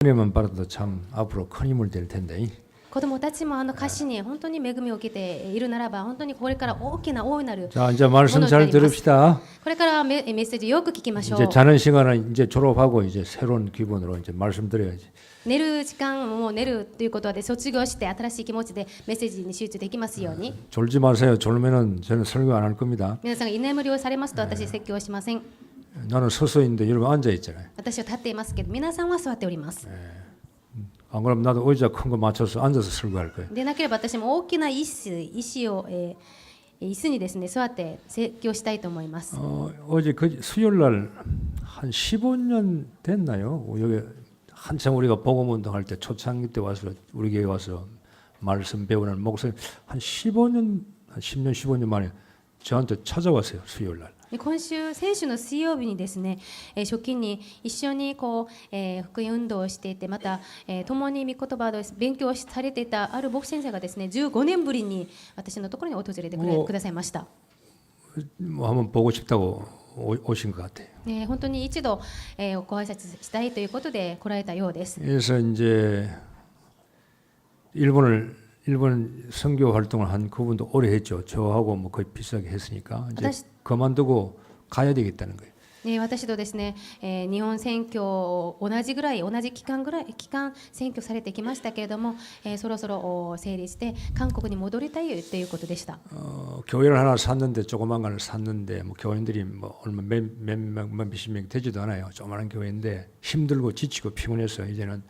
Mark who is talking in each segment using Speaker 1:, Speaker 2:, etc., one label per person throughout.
Speaker 1: 은혜만 받아도 참 앞으로 큰 힘을 될 텐데.
Speaker 2: 子供たちも歌詞に本当に恵みを受けているならば、本当にこれから大きな大いなる
Speaker 1: 자, 이제 말씀 잘 들읍시다.
Speaker 2: これからメッセージよく聞きましょう。
Speaker 1: 이제 자는 시간은 이제 졸업하고 이제 새로운 기분으로 이제 말씀 드려야지.
Speaker 2: 寝る時間も寝るということで卒業して新しい気持ちでメッセージに集中できますように。
Speaker 1: 졸지 마세요. 졸면은 저는 설교 안 할 겁니다.
Speaker 2: 皆さんが居眠りをされますと私説教はしません。
Speaker 1: 나는 서서 있는데 여러분 앉아 있잖아요.
Speaker 2: 私は立っていますけど皆さんは座っております。
Speaker 1: 안 그러면 나도 의자 큰 거 맞춰서 앉아서 설교할 거예요.
Speaker 2: でなければ私も大きな椅子にですね座って説教したいと思います。
Speaker 1: 어제 그 수요일 날 한 15년 됐나요? 여기 한참 우리가 복음 운동할 때 초창기 때 와서 우리 교회 와서 말씀 배우는 목사님 한 15년, 한 10년, 15년 만에 저한테 찾아왔어요. 수요일 날.
Speaker 2: 先週の水曜日にですね、初期に一緒にこう、福音運動をしていて、また、共に御言葉を勉強されていたある牧師先生がですね、15年ぶりに私のところに訪れてくださいました。
Speaker 1: 뭐 한번 보고 싶다고 오신 것 같아요.
Speaker 2: 本当に一度、ご挨拶したいということで来られたようです。
Speaker 1: 그래서 이제 일본 선교 활동을 한 그분도 오래 했죠. 저하고 뭐 거의 비슷하게 했으니까 이제 그만두고 가야 되겠다는 거예요.
Speaker 2: 私とですね、日本選挙を同じ期間選挙されてきましたけれども、そろそろ整理して韓国に戻りたいということでした。
Speaker 1: 교회를 하나 샀는데 조그만 걸 샀는데 뭐 교인들이 뭐 얼마 몇십 명 되지도 않아요. 조그만 교회인데 힘들고 지치고 피곤해서 이제는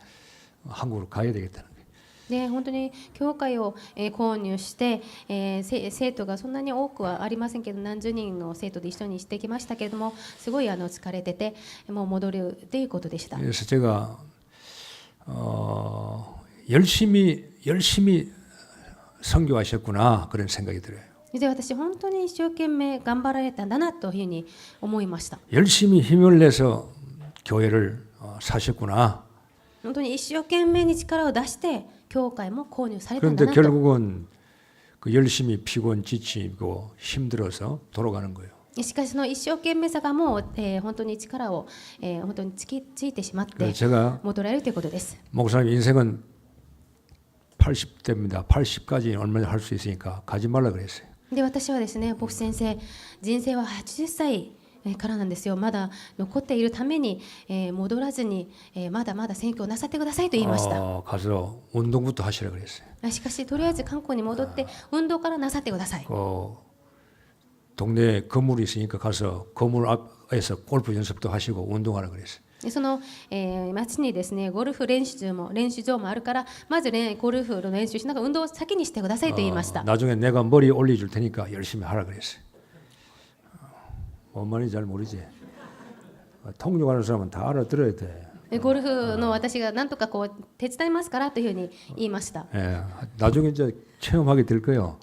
Speaker 1: 한국으로 가야 되겠다는 거예요.
Speaker 2: で本当に教会を、購入して、生徒がそんなに多くはありませんけど何十人の生徒で一緒にしてきましたけれどもすごい疲れててもう戻るということでした。
Speaker 1: 그래서 제가 열심히 선교하셨구나 그런 생각이 들어요.
Speaker 2: で私本当に一生懸命頑張られたんだなというふうに思いました。
Speaker 1: 열심히 힘을 내서 교회를 사셨구나.
Speaker 2: 本当に一生懸命に力を出して教会も購入されたん
Speaker 1: 그런데
Speaker 2: だなと。
Speaker 1: 결국은 그 열심히 피곤 지치고 힘들어서 돌아가는 거예요.
Speaker 2: しかしその一生懸命さがもう、本当に力を、本当についてしまって戻られるということです。
Speaker 1: 목사님 인생은 80대입니다. 80까지 얼마나 할 수 있으니까 가지 말라 그랬어요.
Speaker 2: で私はですね、牧師先生、人生は80歳からなんですよ。まだ残っているために、戻らずに、まだまだ宣教をなさってくださいと言いました。
Speaker 1: 가서 운동부터 하시라 그랬어요.
Speaker 2: しかしとりあえず韓国に戻って運動からなさってください。
Speaker 1: 동네에 건물이 있으니까 가서 건물 앞에서 골프 연습도 하시고 운동하라 그랬어요.
Speaker 2: その、町にですねゴルフ練習場もあるからまずゴルフの練習しながら運動を先にしてくださいと言いました。
Speaker 1: 나중에 내가 머리 올려줄 테니까 열심히 하라 그랬어요. 뭔 말인지 잘 모르지. 통역하는 사람은 다 알아들어야 돼.
Speaker 2: ゴルフの私が何とかこう手伝いますからというふうに言いました。
Speaker 1: 예, 나중에 이제 체험하게 될 거예요.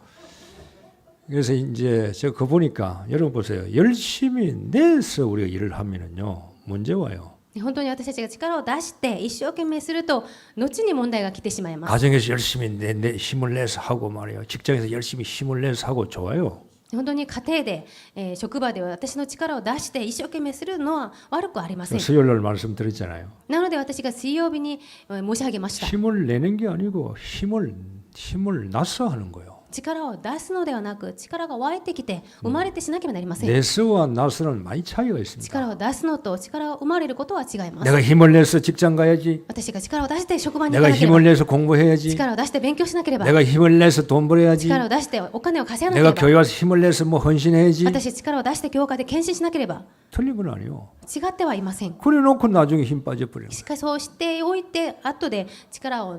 Speaker 1: 그래서 이제 제가 그거 보니까 여러분 보세요. 열심히 내서 우리가 일을 하면은요 문제 와요.
Speaker 2: 本当に私たちが力を出して一生懸命すると後に問題が来てしまいます。
Speaker 1: 가정에서 열심히 힘을 내서 하고 말이에요. 직장에서 열심히 힘을 내서 하고 좋아요.
Speaker 2: 本当に家庭で、職場では私の力を出して一生懸命するのは悪くありません。
Speaker 1: 수요일날 말씀드렸잖아요.
Speaker 2: なので私が水曜日に申し上げました。
Speaker 1: 힘을 내는 게 아니고 힘을 나서 하는 거예요.
Speaker 2: 力を出すのではなく力が湧いてきて生まれてしなければなりません。
Speaker 1: 내서와 나서는 많이 차이가 있습니다.
Speaker 2: 力を出すのと力を生まれることは違います。
Speaker 1: 내가 힘을 내서 직장 가야지.
Speaker 2: 私が力を出して職場に行か
Speaker 1: 내가
Speaker 2: なければ、
Speaker 1: 힘을 내서 공부해야지.
Speaker 2: 力を出して勉強しなければ、
Speaker 1: 내가 힘을 내서 돈 벌어야지.
Speaker 2: 力を出してお金を稼がなけ
Speaker 1: 내가
Speaker 2: れ
Speaker 1: 교회
Speaker 2: ば、
Speaker 1: 와서 힘을 내서 뭐 헌신해야지.
Speaker 2: 私力を出して教会で献身しなければ、
Speaker 1: 틀린 건 아니에요.
Speaker 2: 違ってはいません。
Speaker 1: 그래놓고 나중에 힘 빠져버리는
Speaker 2: しかしそうしておいて後で力が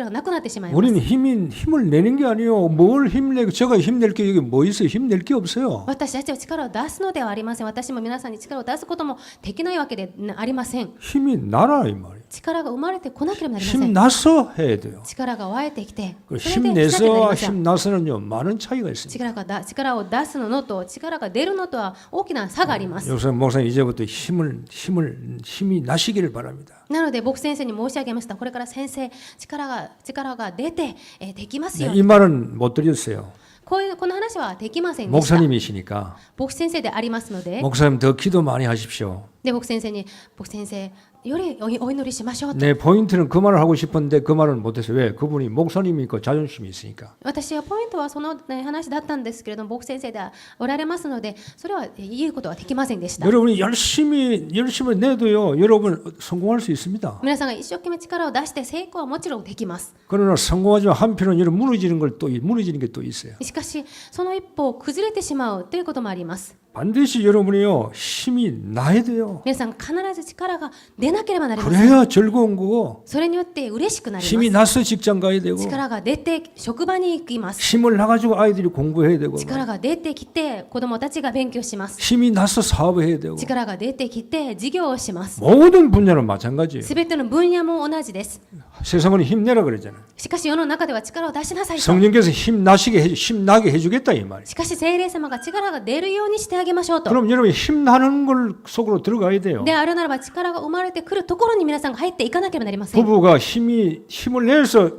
Speaker 2: なくなってしまい
Speaker 1: 거예요.
Speaker 2: ます。
Speaker 1: 우리는 힘을 내는 게 아니에요. 뭘 힘내고 제가 힘낼 게 여기 뭐 있어요? 힘낼 게 없어요.
Speaker 2: 私たちは力を出すのではありません。私も皆さんに力を出すこともできないわけでありません。
Speaker 1: 힘이 나라 이 말이에요.
Speaker 2: 力が生まれてこなければなりませ
Speaker 1: 힘
Speaker 2: ん。
Speaker 1: 나서 해야 돼요.
Speaker 2: 力が湧いてきて、
Speaker 1: 그
Speaker 2: それ
Speaker 1: 힘
Speaker 2: でしなければなり
Speaker 1: 내서와
Speaker 2: ません。
Speaker 1: 힘 나서는요 많은 차이가 있습니다.
Speaker 2: 力を出すのと力が出るのとは大きな差があります。
Speaker 1: 목사님 이제부터 힘이 나시기를 바랍니다.
Speaker 2: なので牧師先生に申し上げました。これから先生力が出て、できますよう
Speaker 1: 이
Speaker 2: に。
Speaker 1: 말은 못 드렸어요.
Speaker 2: この話はできませんでした。
Speaker 1: 목사님이시니까
Speaker 2: 牧師先生でありますので、
Speaker 1: 목사님 더 기도 많이 하십시오.
Speaker 2: で僕先生に僕先生よりお祈りしましょうと
Speaker 1: 내 포인트는 그 말을 하고 싶은데 그 말을 못해서 왜? 그분이 목사님이니까 자존심이 있으니까.
Speaker 2: 私はポイントはその、話だったんですけれども僕先生でおられますのでそれは言うことはできませんでした
Speaker 1: 여러분이 열심히 내도요. 여러분 성공할 수 있습니다.
Speaker 2: 皆さんが一生懸命力を出して成功はもちろんできます
Speaker 1: 그러나 성공하지만 한편은 여러분 무너지는 게 또 있어요.
Speaker 2: しかしその一方崩れてしまうということもあります
Speaker 1: 반드시 여러분이요 힘이 나야 돼요.
Speaker 2: 皆さん必ず力が出なければなりません
Speaker 1: 그래야 즐거운 거고
Speaker 2: それによって嬉しくなり
Speaker 1: 힘이
Speaker 2: ます
Speaker 1: 나서 직장 가야 되고
Speaker 2: 力が出て職場に行きます
Speaker 1: 힘을 나가지고 아이들이 공부해야 되고
Speaker 2: 力が出てきて子どもたちが勉強します
Speaker 1: 힘이 나서 사업해야 되고
Speaker 2: 力が出てきて事業をします
Speaker 1: 모든 분야는 마찬가지예요.
Speaker 2: すべての分野も同じです
Speaker 1: 세상은 힘내라 그랬잖아요.
Speaker 2: しかし世の中では力を出しなさいと
Speaker 1: 성령께서 힘나게 해주겠다 이 말이에요.
Speaker 2: しかし聖霊様が力が出るようにしてあげましょうと
Speaker 1: 그럼 여러분이 힘나는 걸 속으로 들어가야 돼요.
Speaker 2: であるならば力が生まれてくるところに皆さんが入っていかなければなりません
Speaker 1: 부부가 힘을 내서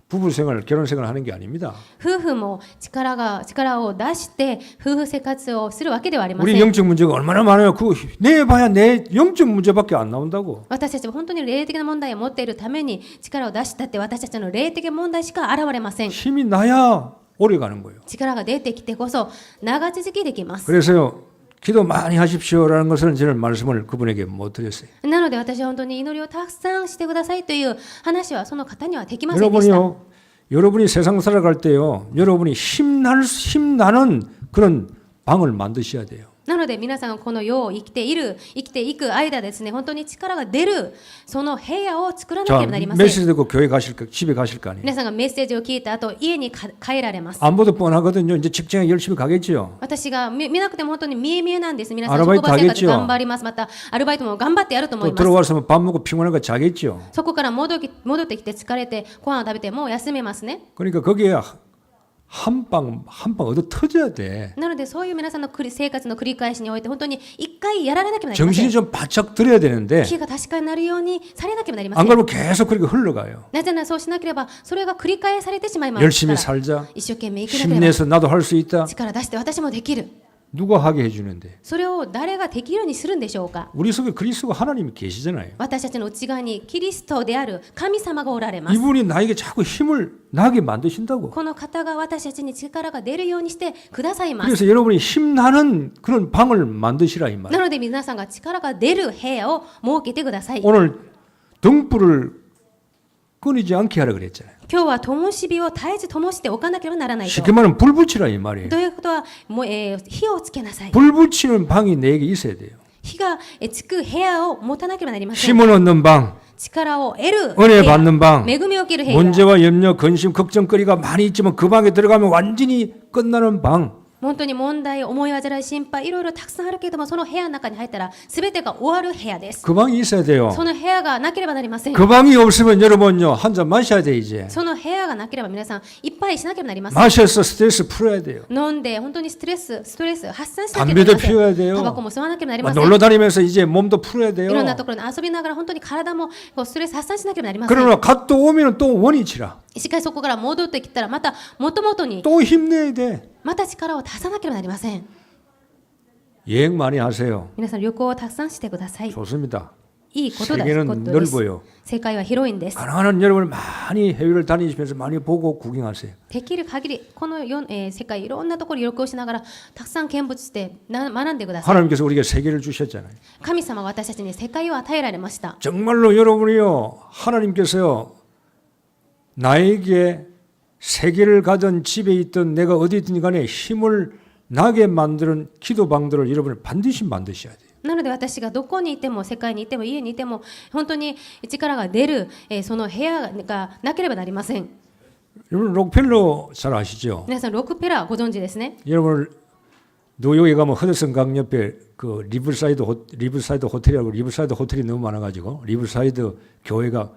Speaker 1: 부부 생활, 결혼 생활을 하는 게 아닙니다.
Speaker 2: 夫婦も力を出して夫婦生活をするわけではありませ
Speaker 1: 우리
Speaker 2: ん
Speaker 1: 영적 문제가 얼마나 많아요. 그거 내봐야 내 영적 문제밖에 안 나온다고.
Speaker 2: 私たちは本当に霊的な問題を持っているために力を出したって私たちの霊的な問題しか現れません
Speaker 1: 힘이 나야 오래 가는 거예요.
Speaker 2: 力が出てきてこそ長続きできます
Speaker 1: 그래서요. 기도 많이 하십시오라는 것은 저는 말씀을 그분에게 못 드렸어요.
Speaker 2: なので私は本当に祈りをたくさんしてくださいという話はその方にはできませんでした
Speaker 1: 여러분이 세상 살아갈 때요. 여러분이 힘나는 그런 방을 만드셔야 돼요.
Speaker 2: なので皆さんこの世を生きていく間ですね本当に力が出るその部屋を作らなけれ
Speaker 1: 자,
Speaker 2: ばなりません
Speaker 1: 메시지 듣고 교회 가실까, 집에 가실 거 아니에요.
Speaker 2: 皆さんがメッセージを聞いた後家に帰られます
Speaker 1: 안 봐도 뻔하거든요. 이제 직장에 열심히 가겠죠.
Speaker 2: 私が見なくても本当に見えなんです皆さん
Speaker 1: アルバイ
Speaker 2: 職場生活
Speaker 1: ト하겠죠
Speaker 2: 頑張りますまたアルバイトも頑張ってやると思い
Speaker 1: 또
Speaker 2: ます
Speaker 1: 들어와서 밥 먹고 피곤한 거 자겠죠.
Speaker 2: そこから戻ってきて疲れてご飯を食べてもう休めますね
Speaker 1: 그러니까 거기에 한 방 얻어 터져야 돼.
Speaker 2: なのでそういう皆さんの生活の繰り返しにおいて本当に一回やられなきゃなりませ
Speaker 1: 정신이
Speaker 2: ん
Speaker 1: 좀 바짝 들어야 되는데
Speaker 2: 気が確かになるようにされなければなりませ
Speaker 1: 안
Speaker 2: ん
Speaker 1: 그러면 계속 그렇게 흘러가요.
Speaker 2: なぜならそうしなければそれが繰り返されてしまいます
Speaker 1: 열심히
Speaker 2: から
Speaker 1: 살자.
Speaker 2: 一生懸命生きなければ
Speaker 1: 힘내서 나도 할 수 있다.
Speaker 2: 力出して私もできる
Speaker 1: 누가 하게 해주는데.
Speaker 2: それを誰ができるようにするんでしょうか
Speaker 1: 우리 속에 그리스도가 하나님이 계시잖아요.
Speaker 2: 私たちの内側にキリストである神様がおられます
Speaker 1: 이분이 나에게 자꾸 힘을 나게 만드신다고.
Speaker 2: この方が私たちに力が出るようにしてくださいます
Speaker 1: 그래서 여러분이 힘나는 그런 방을 만드시라 이 말.
Speaker 2: なので皆さんが力が出る部屋を設けてください
Speaker 1: 오늘 등불을 끊이지 않게 하라 그랬잖아요.
Speaker 2: 今日は灯火を絶えず灯しておかなければならないと
Speaker 1: 쉽게 말하면 불 붙이라 이 말이에요.
Speaker 2: ということはもう、火をつけなさい
Speaker 1: 불 붙이는 방이 내게 있어야 돼요.
Speaker 2: 火がつく部屋を持たなければなりません
Speaker 1: 힘을 얻는 방,
Speaker 2: 力を得る
Speaker 1: 은혜
Speaker 2: 部屋
Speaker 1: 받는 방,
Speaker 2: 恵みを受ける部屋
Speaker 1: 문제와 염려, 근심, 걱정거리가 많이 있지만 그 방에 들어가면 완전히 끝나는 방.
Speaker 2: 本当に問題思い煩い心配いろいろたくさんあるけれどもその部屋の中に入ったら全てが終わる部屋です
Speaker 1: 그 방이 있어야 돼요.
Speaker 2: その部屋がなければなりません
Speaker 1: 그 방이 없으면 여러분요 한 잔 마셔야 돼 이제.
Speaker 2: その部屋がなければ皆さんいっぱいしなければなりません
Speaker 1: 마셔서 스트레스 풀어야 돼요.
Speaker 2: 飲んで本当にストレス発散しなければなり
Speaker 1: 담배도
Speaker 2: ません
Speaker 1: 피워야 돼요.
Speaker 2: タバコも吸わなければなりません
Speaker 1: 놀러 다니면서 이제 몸도 풀어야 돼요.
Speaker 2: いろんなところに遊びながら本当に体もこうストレス発散しなければなりません
Speaker 1: 그러나 갓도 오면 또 원위치라.
Speaker 2: しかしそこから戻ってきたらまた元々に
Speaker 1: 또 힘내야 돼.
Speaker 2: また力を足さなければなりません
Speaker 1: 여행 많이 하세요.
Speaker 2: 皆さん旅行をたくさんしてください
Speaker 1: 좋습니다.
Speaker 2: いいことだ
Speaker 1: 세계는
Speaker 2: ことです
Speaker 1: 넓어요.
Speaker 2: 世界は広いんです
Speaker 1: 가능한 여러분 많이 해외를 다니시면서 많이 보고 구경하세요.
Speaker 2: できる限りこの世界いろんなところ旅行しながらたくさん見物して学んでください
Speaker 1: 하나님께서 우리에게 세계를 주셨잖아요.
Speaker 2: 神様は私たちに世界を与えられました
Speaker 1: 정말로 여러분이요 하나님께서요 나에게 세계를 가든 집에 있든 내가 어디 있든 간에 힘을 나게 만드는 기도방들을 여러분이 반드시 만드셔야 돼요.
Speaker 2: なので私がどこにいても世界にいても家にいても本当に力が出るその部屋がなければなりません
Speaker 1: 여러분 록펠러 잘 아시죠?
Speaker 2: 皆さんロックペラーご存知ですね
Speaker 1: 여러분 뉴욕에 가면 허드슨 강 옆에 그 리버사이드 호텔이라고 리버사이드 호텔이 너무 많아가지고 리버사이드 교회가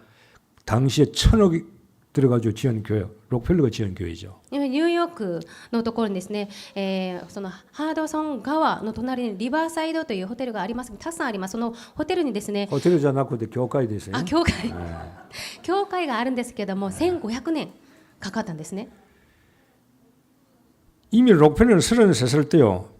Speaker 1: 당시에 1,000억 들어가지고 지은 교회, 록펠러가 지은 교회죠.
Speaker 2: ニューヨークのところにですね、そのハードソン川の隣にリバーサイドというホテルがあります。たくさんあります。そのホテルにですね、
Speaker 1: 호텔이じゃなくて教会ですね.
Speaker 2: 教会があるんですけども、1500年かかったんですね。
Speaker 1: 이미 록펠러는 33살 때요.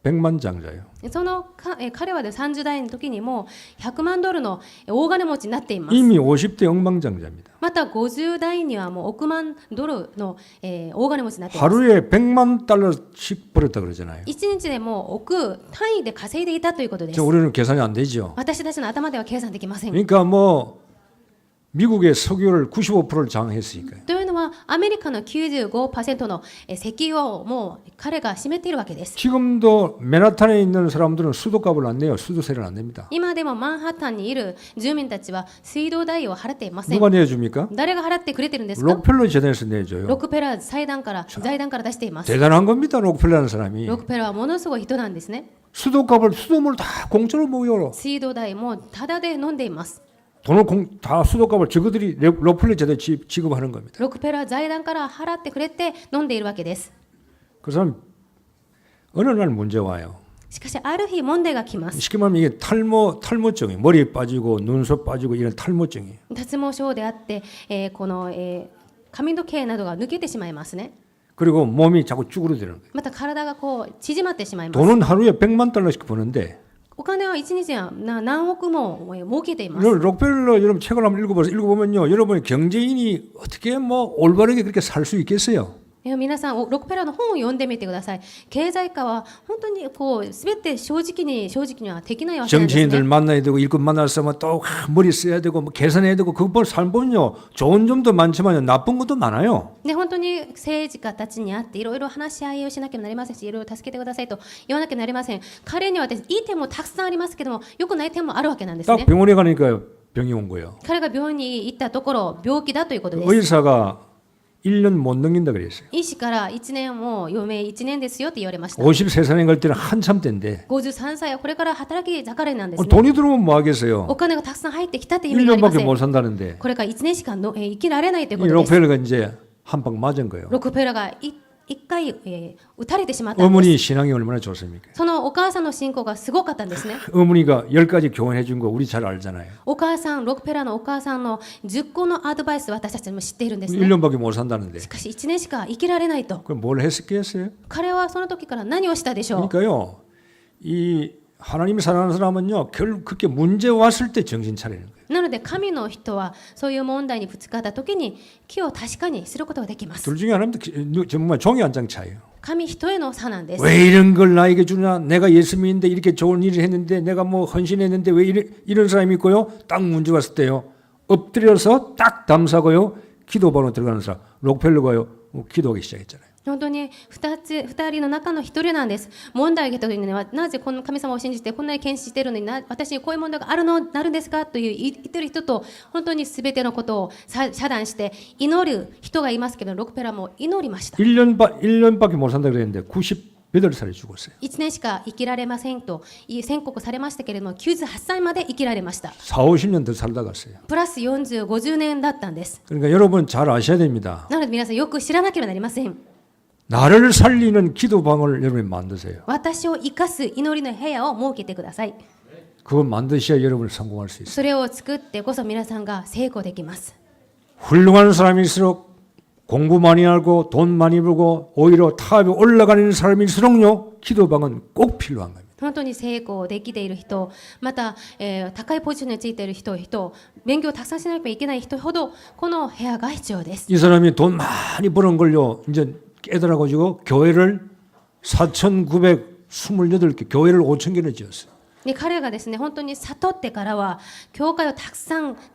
Speaker 1: 백만장자예요.
Speaker 2: そのか彼は30代の時にもう100万ドルの大金持ちになっています。
Speaker 1: 이미 50대 억만장자입니다.
Speaker 2: また50代にはもう億万ドルの、大金持ちになっています。
Speaker 1: 하루에 100만 달러씩 벌었다 그러잖아요.
Speaker 2: 1日でもう億単位で稼いでいたということです。
Speaker 1: 우리는 계산이 안 되죠.
Speaker 2: 私たちの頭では計算できません。
Speaker 1: 그러니까 뭐 미국의 석유를 95%를 장악했으니까요.
Speaker 2: というのはアメリカの 95% の石油をもう彼が占めているわけです。
Speaker 1: 지금도 맨하탄에 있는 사람들은 수도값을 안 내요. 수도세를 안 냅니다.
Speaker 2: 今でもマンハッタンにいる住民たちは水道代を払っていません。
Speaker 1: 누가 내줍니까?
Speaker 2: 誰が払ってくれてるんですか？
Speaker 1: 록펠러 재단에서 내줘요.
Speaker 2: ロックペラー財団から出しています。
Speaker 1: 대단한 겁니다. 록펠러라는 사람이.
Speaker 2: ロックペラーはものすごい人なんですね。
Speaker 1: 수도물 다 공짜로 먹여요.
Speaker 2: 水道代もタダで飲んでいます。
Speaker 1: 돈을 다 수도값을 저거들이 록펠러 재단 지급하는 겁니다.
Speaker 2: ロックペラー財団から払ってくれて飲んでいるわけです。
Speaker 1: 그 사람 어느 날 문제 와요.
Speaker 2: しかしある日問題が来ます。
Speaker 1: 쉽게 말하면 이게 탈모증이 머리 빠지고 눈썹 빠지고 이런 탈모증이에요.
Speaker 2: 脱毛症であって、この、髪の毛などが抜けてしまいますね。
Speaker 1: 그리고 몸이 자꾸 쭈그러드는 거예요.
Speaker 2: また体がこう縮まってしまいます。
Speaker 1: 돈은 하루에 100만 달러씩 버는데
Speaker 2: お金は一日には何億も儲けています。
Speaker 1: 록펠러 여러분 책을 한번 읽어보면요. 여러분이 경제인이 어떻게 뭐 올바르게 그렇게 살 수 있겠어요?
Speaker 2: 皆さんロックペラーの本を読んでみてください。経済家は本当にこう全て正直にはできないわけなんです
Speaker 1: 정치인들
Speaker 2: ね。
Speaker 1: 만나야 되고 일꾼 만나서 또 머리 써야 되고 뭐 계산해야 되고 그걸 살면요 좋은 점도 많지만 나쁜 것도 많아요.
Speaker 2: で本当に政治家たちに会っていろいろ話し合いをしなければなりませんし、いろいろ助けてくださいと言わなきゃなりません。彼にはですいい点もたくさんありますけども、良くない点もあるわけなんです
Speaker 1: 딱
Speaker 2: ね。
Speaker 1: 병원에 가니까 병이 온 거예요.
Speaker 2: 彼が病院に行ったところ病気だということです。
Speaker 1: 의사가 1년 못 넘긴다 그랬어요.
Speaker 2: 医師から1年も余命1年ですよって言われました。
Speaker 1: 53살에 갈 때는 한참 때인데
Speaker 2: 53歳はこれから働き盛りなんですね。
Speaker 1: 돈이 들어오면 뭐 하겠어요?
Speaker 2: お金がたくさん入ってきたって意味がありませ
Speaker 1: 1년밖에
Speaker 2: ん。
Speaker 1: 못 산다는데
Speaker 2: これから1年しかの生きられないという
Speaker 1: 이
Speaker 2: ことです。
Speaker 1: 록펠러가 이제 한 방 맞은 거예요.
Speaker 2: ロックペラーが一回、撃たれてしまったんです。
Speaker 1: 어머니 신앙이 얼마나 좋습니까?
Speaker 2: そのお母さんの信仰がすごかったんですね。
Speaker 1: 어머니가 10가지 교훈해 준 거 우리 잘 알잖아요.
Speaker 2: お母さん、ロックペラーのお母さんの10個のアドバイス私たちも知っているんですね。
Speaker 1: 1년밖에 못 산다는데
Speaker 2: しかし1年しか生きられないと。
Speaker 1: 그럼 뭘 했겠어요?
Speaker 2: 彼はその時から何をしたでしょう。
Speaker 1: 그러니까요. 이 하나님 사랑하는 사람은요. 그렇게 문제 왔을 때 정신 차리는 거예요.
Speaker 2: なので神の人はそういう問題にぶつかった時に気を確かにすることができます。
Speaker 1: 둘 중에 하나는 정말 종이 한 장 차이에요.
Speaker 2: 神人への差なんです。
Speaker 1: 왜 이런 걸 나에게 주냐? 내가 예수 믿는데 이렇게 좋은 일을 했는데 내가 뭐 헌신했는데 왜 이런 사람이 있고요? 딱 문제 왔을 때요. 엎드려서 딱 담사고요. 기도방으로 들어가는 사람. 록펠러가요. 기도하기 시작했잖아요.
Speaker 2: 本当に2人の中の1人なんです。問題が来た時にはなぜこの神様を信じてこんなに献身しているのに私にこういう問題があるんですかという言ってる人と本当に全てのことを遮断して祈る人がいますけど、ロックペラーも祈りました。
Speaker 1: 1년밖에 못 산다 그랬는데 98살에 죽었어요.
Speaker 2: 1年しか生きられませんと宣告されましたけれども、98歳まで生きられました。
Speaker 1: 4, 50년 더 살다 갔어요.
Speaker 2: プラス40、50年だったんです。
Speaker 1: 그러니까 여러분 잘 아셔야 됩니다.
Speaker 2: なので皆さんよく知らなければなりません。
Speaker 1: 나를 살리는 기도방을 여러분이 만드세요.
Speaker 2: 私を生かす祈りの部屋を設けてください。
Speaker 1: 그거 만드셔야 여러분이 성공할 수 있어요.
Speaker 2: それを作ってこそ皆さんが成功できます。
Speaker 1: 훌륭한 사람일수록 공부 많이 알고 돈 많이 벌고 오히려 탑에 올라가는 사람일수록요. 기도방은 꼭 필요한 겁니다.
Speaker 2: 本当に成功できている人、また、高いポジションについている人、勉強をたくさんしなければいけない人ほどこの部屋が必要です。
Speaker 1: 이 사람이 돈 많이 버는 걸요. 이제 깨달아가지고 교회를 4,928개, 교회를 5,000개를 지었어요.
Speaker 2: で彼がですね、本当に悟ってからは教会をたくさん建